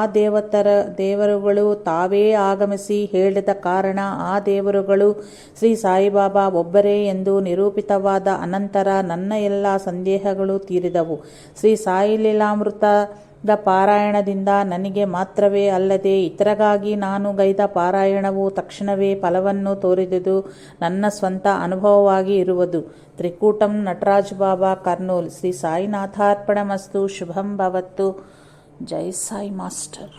ದೇವರುಗಳು ತಾವೇ ಆಗಮಿಸಿ ಹೇಳಿದ ಕಾರಣ ಆ ದೇವರುಗಳು ಶ್ರೀ ಸಾಯಿಬಾಬಾ ಒಬ್ಬರೇ ಎಂದು ನಿರೂಪಿತವಾದ ಅನಂತರ ನನ್ನ ಎಲ್ಲ ಸಂದೇಹಗಳು ತೀರಿದವು. ಶ್ರೀ ಸಾಯಿ ಲೀಲಾಮೃತದ ಪಾರಾಯಣದಿಂದ ನನಗೆ ಮಾತ್ರವೇ ಅಲ್ಲದೆ ಇತರರಿಗಾಗಿ ನಾನು ಗೈದ ಪಾರಾಯಣವು ತಕ್ಷಣವೇ ಫಲವನ್ನು ತೋರಿದುದು ನನ್ನ ಸ್ವಂತ ಅನುಭವವಾಗಿ ಇರುವುದು. ತ್ರಿಕೂಟಂ, ನಟರಾಜ್ ಬಾಬಾ, ಕರ್ನೂಲ್. ಶ್ರೀ ಸಾಯಿನಾಥಾರ್ಪಣಮಸ್ತು. ಶುಭಂ ಭವತ್ತು. ಜೈ ಸಾಯಿ ಮಾಸ್ಟರ್.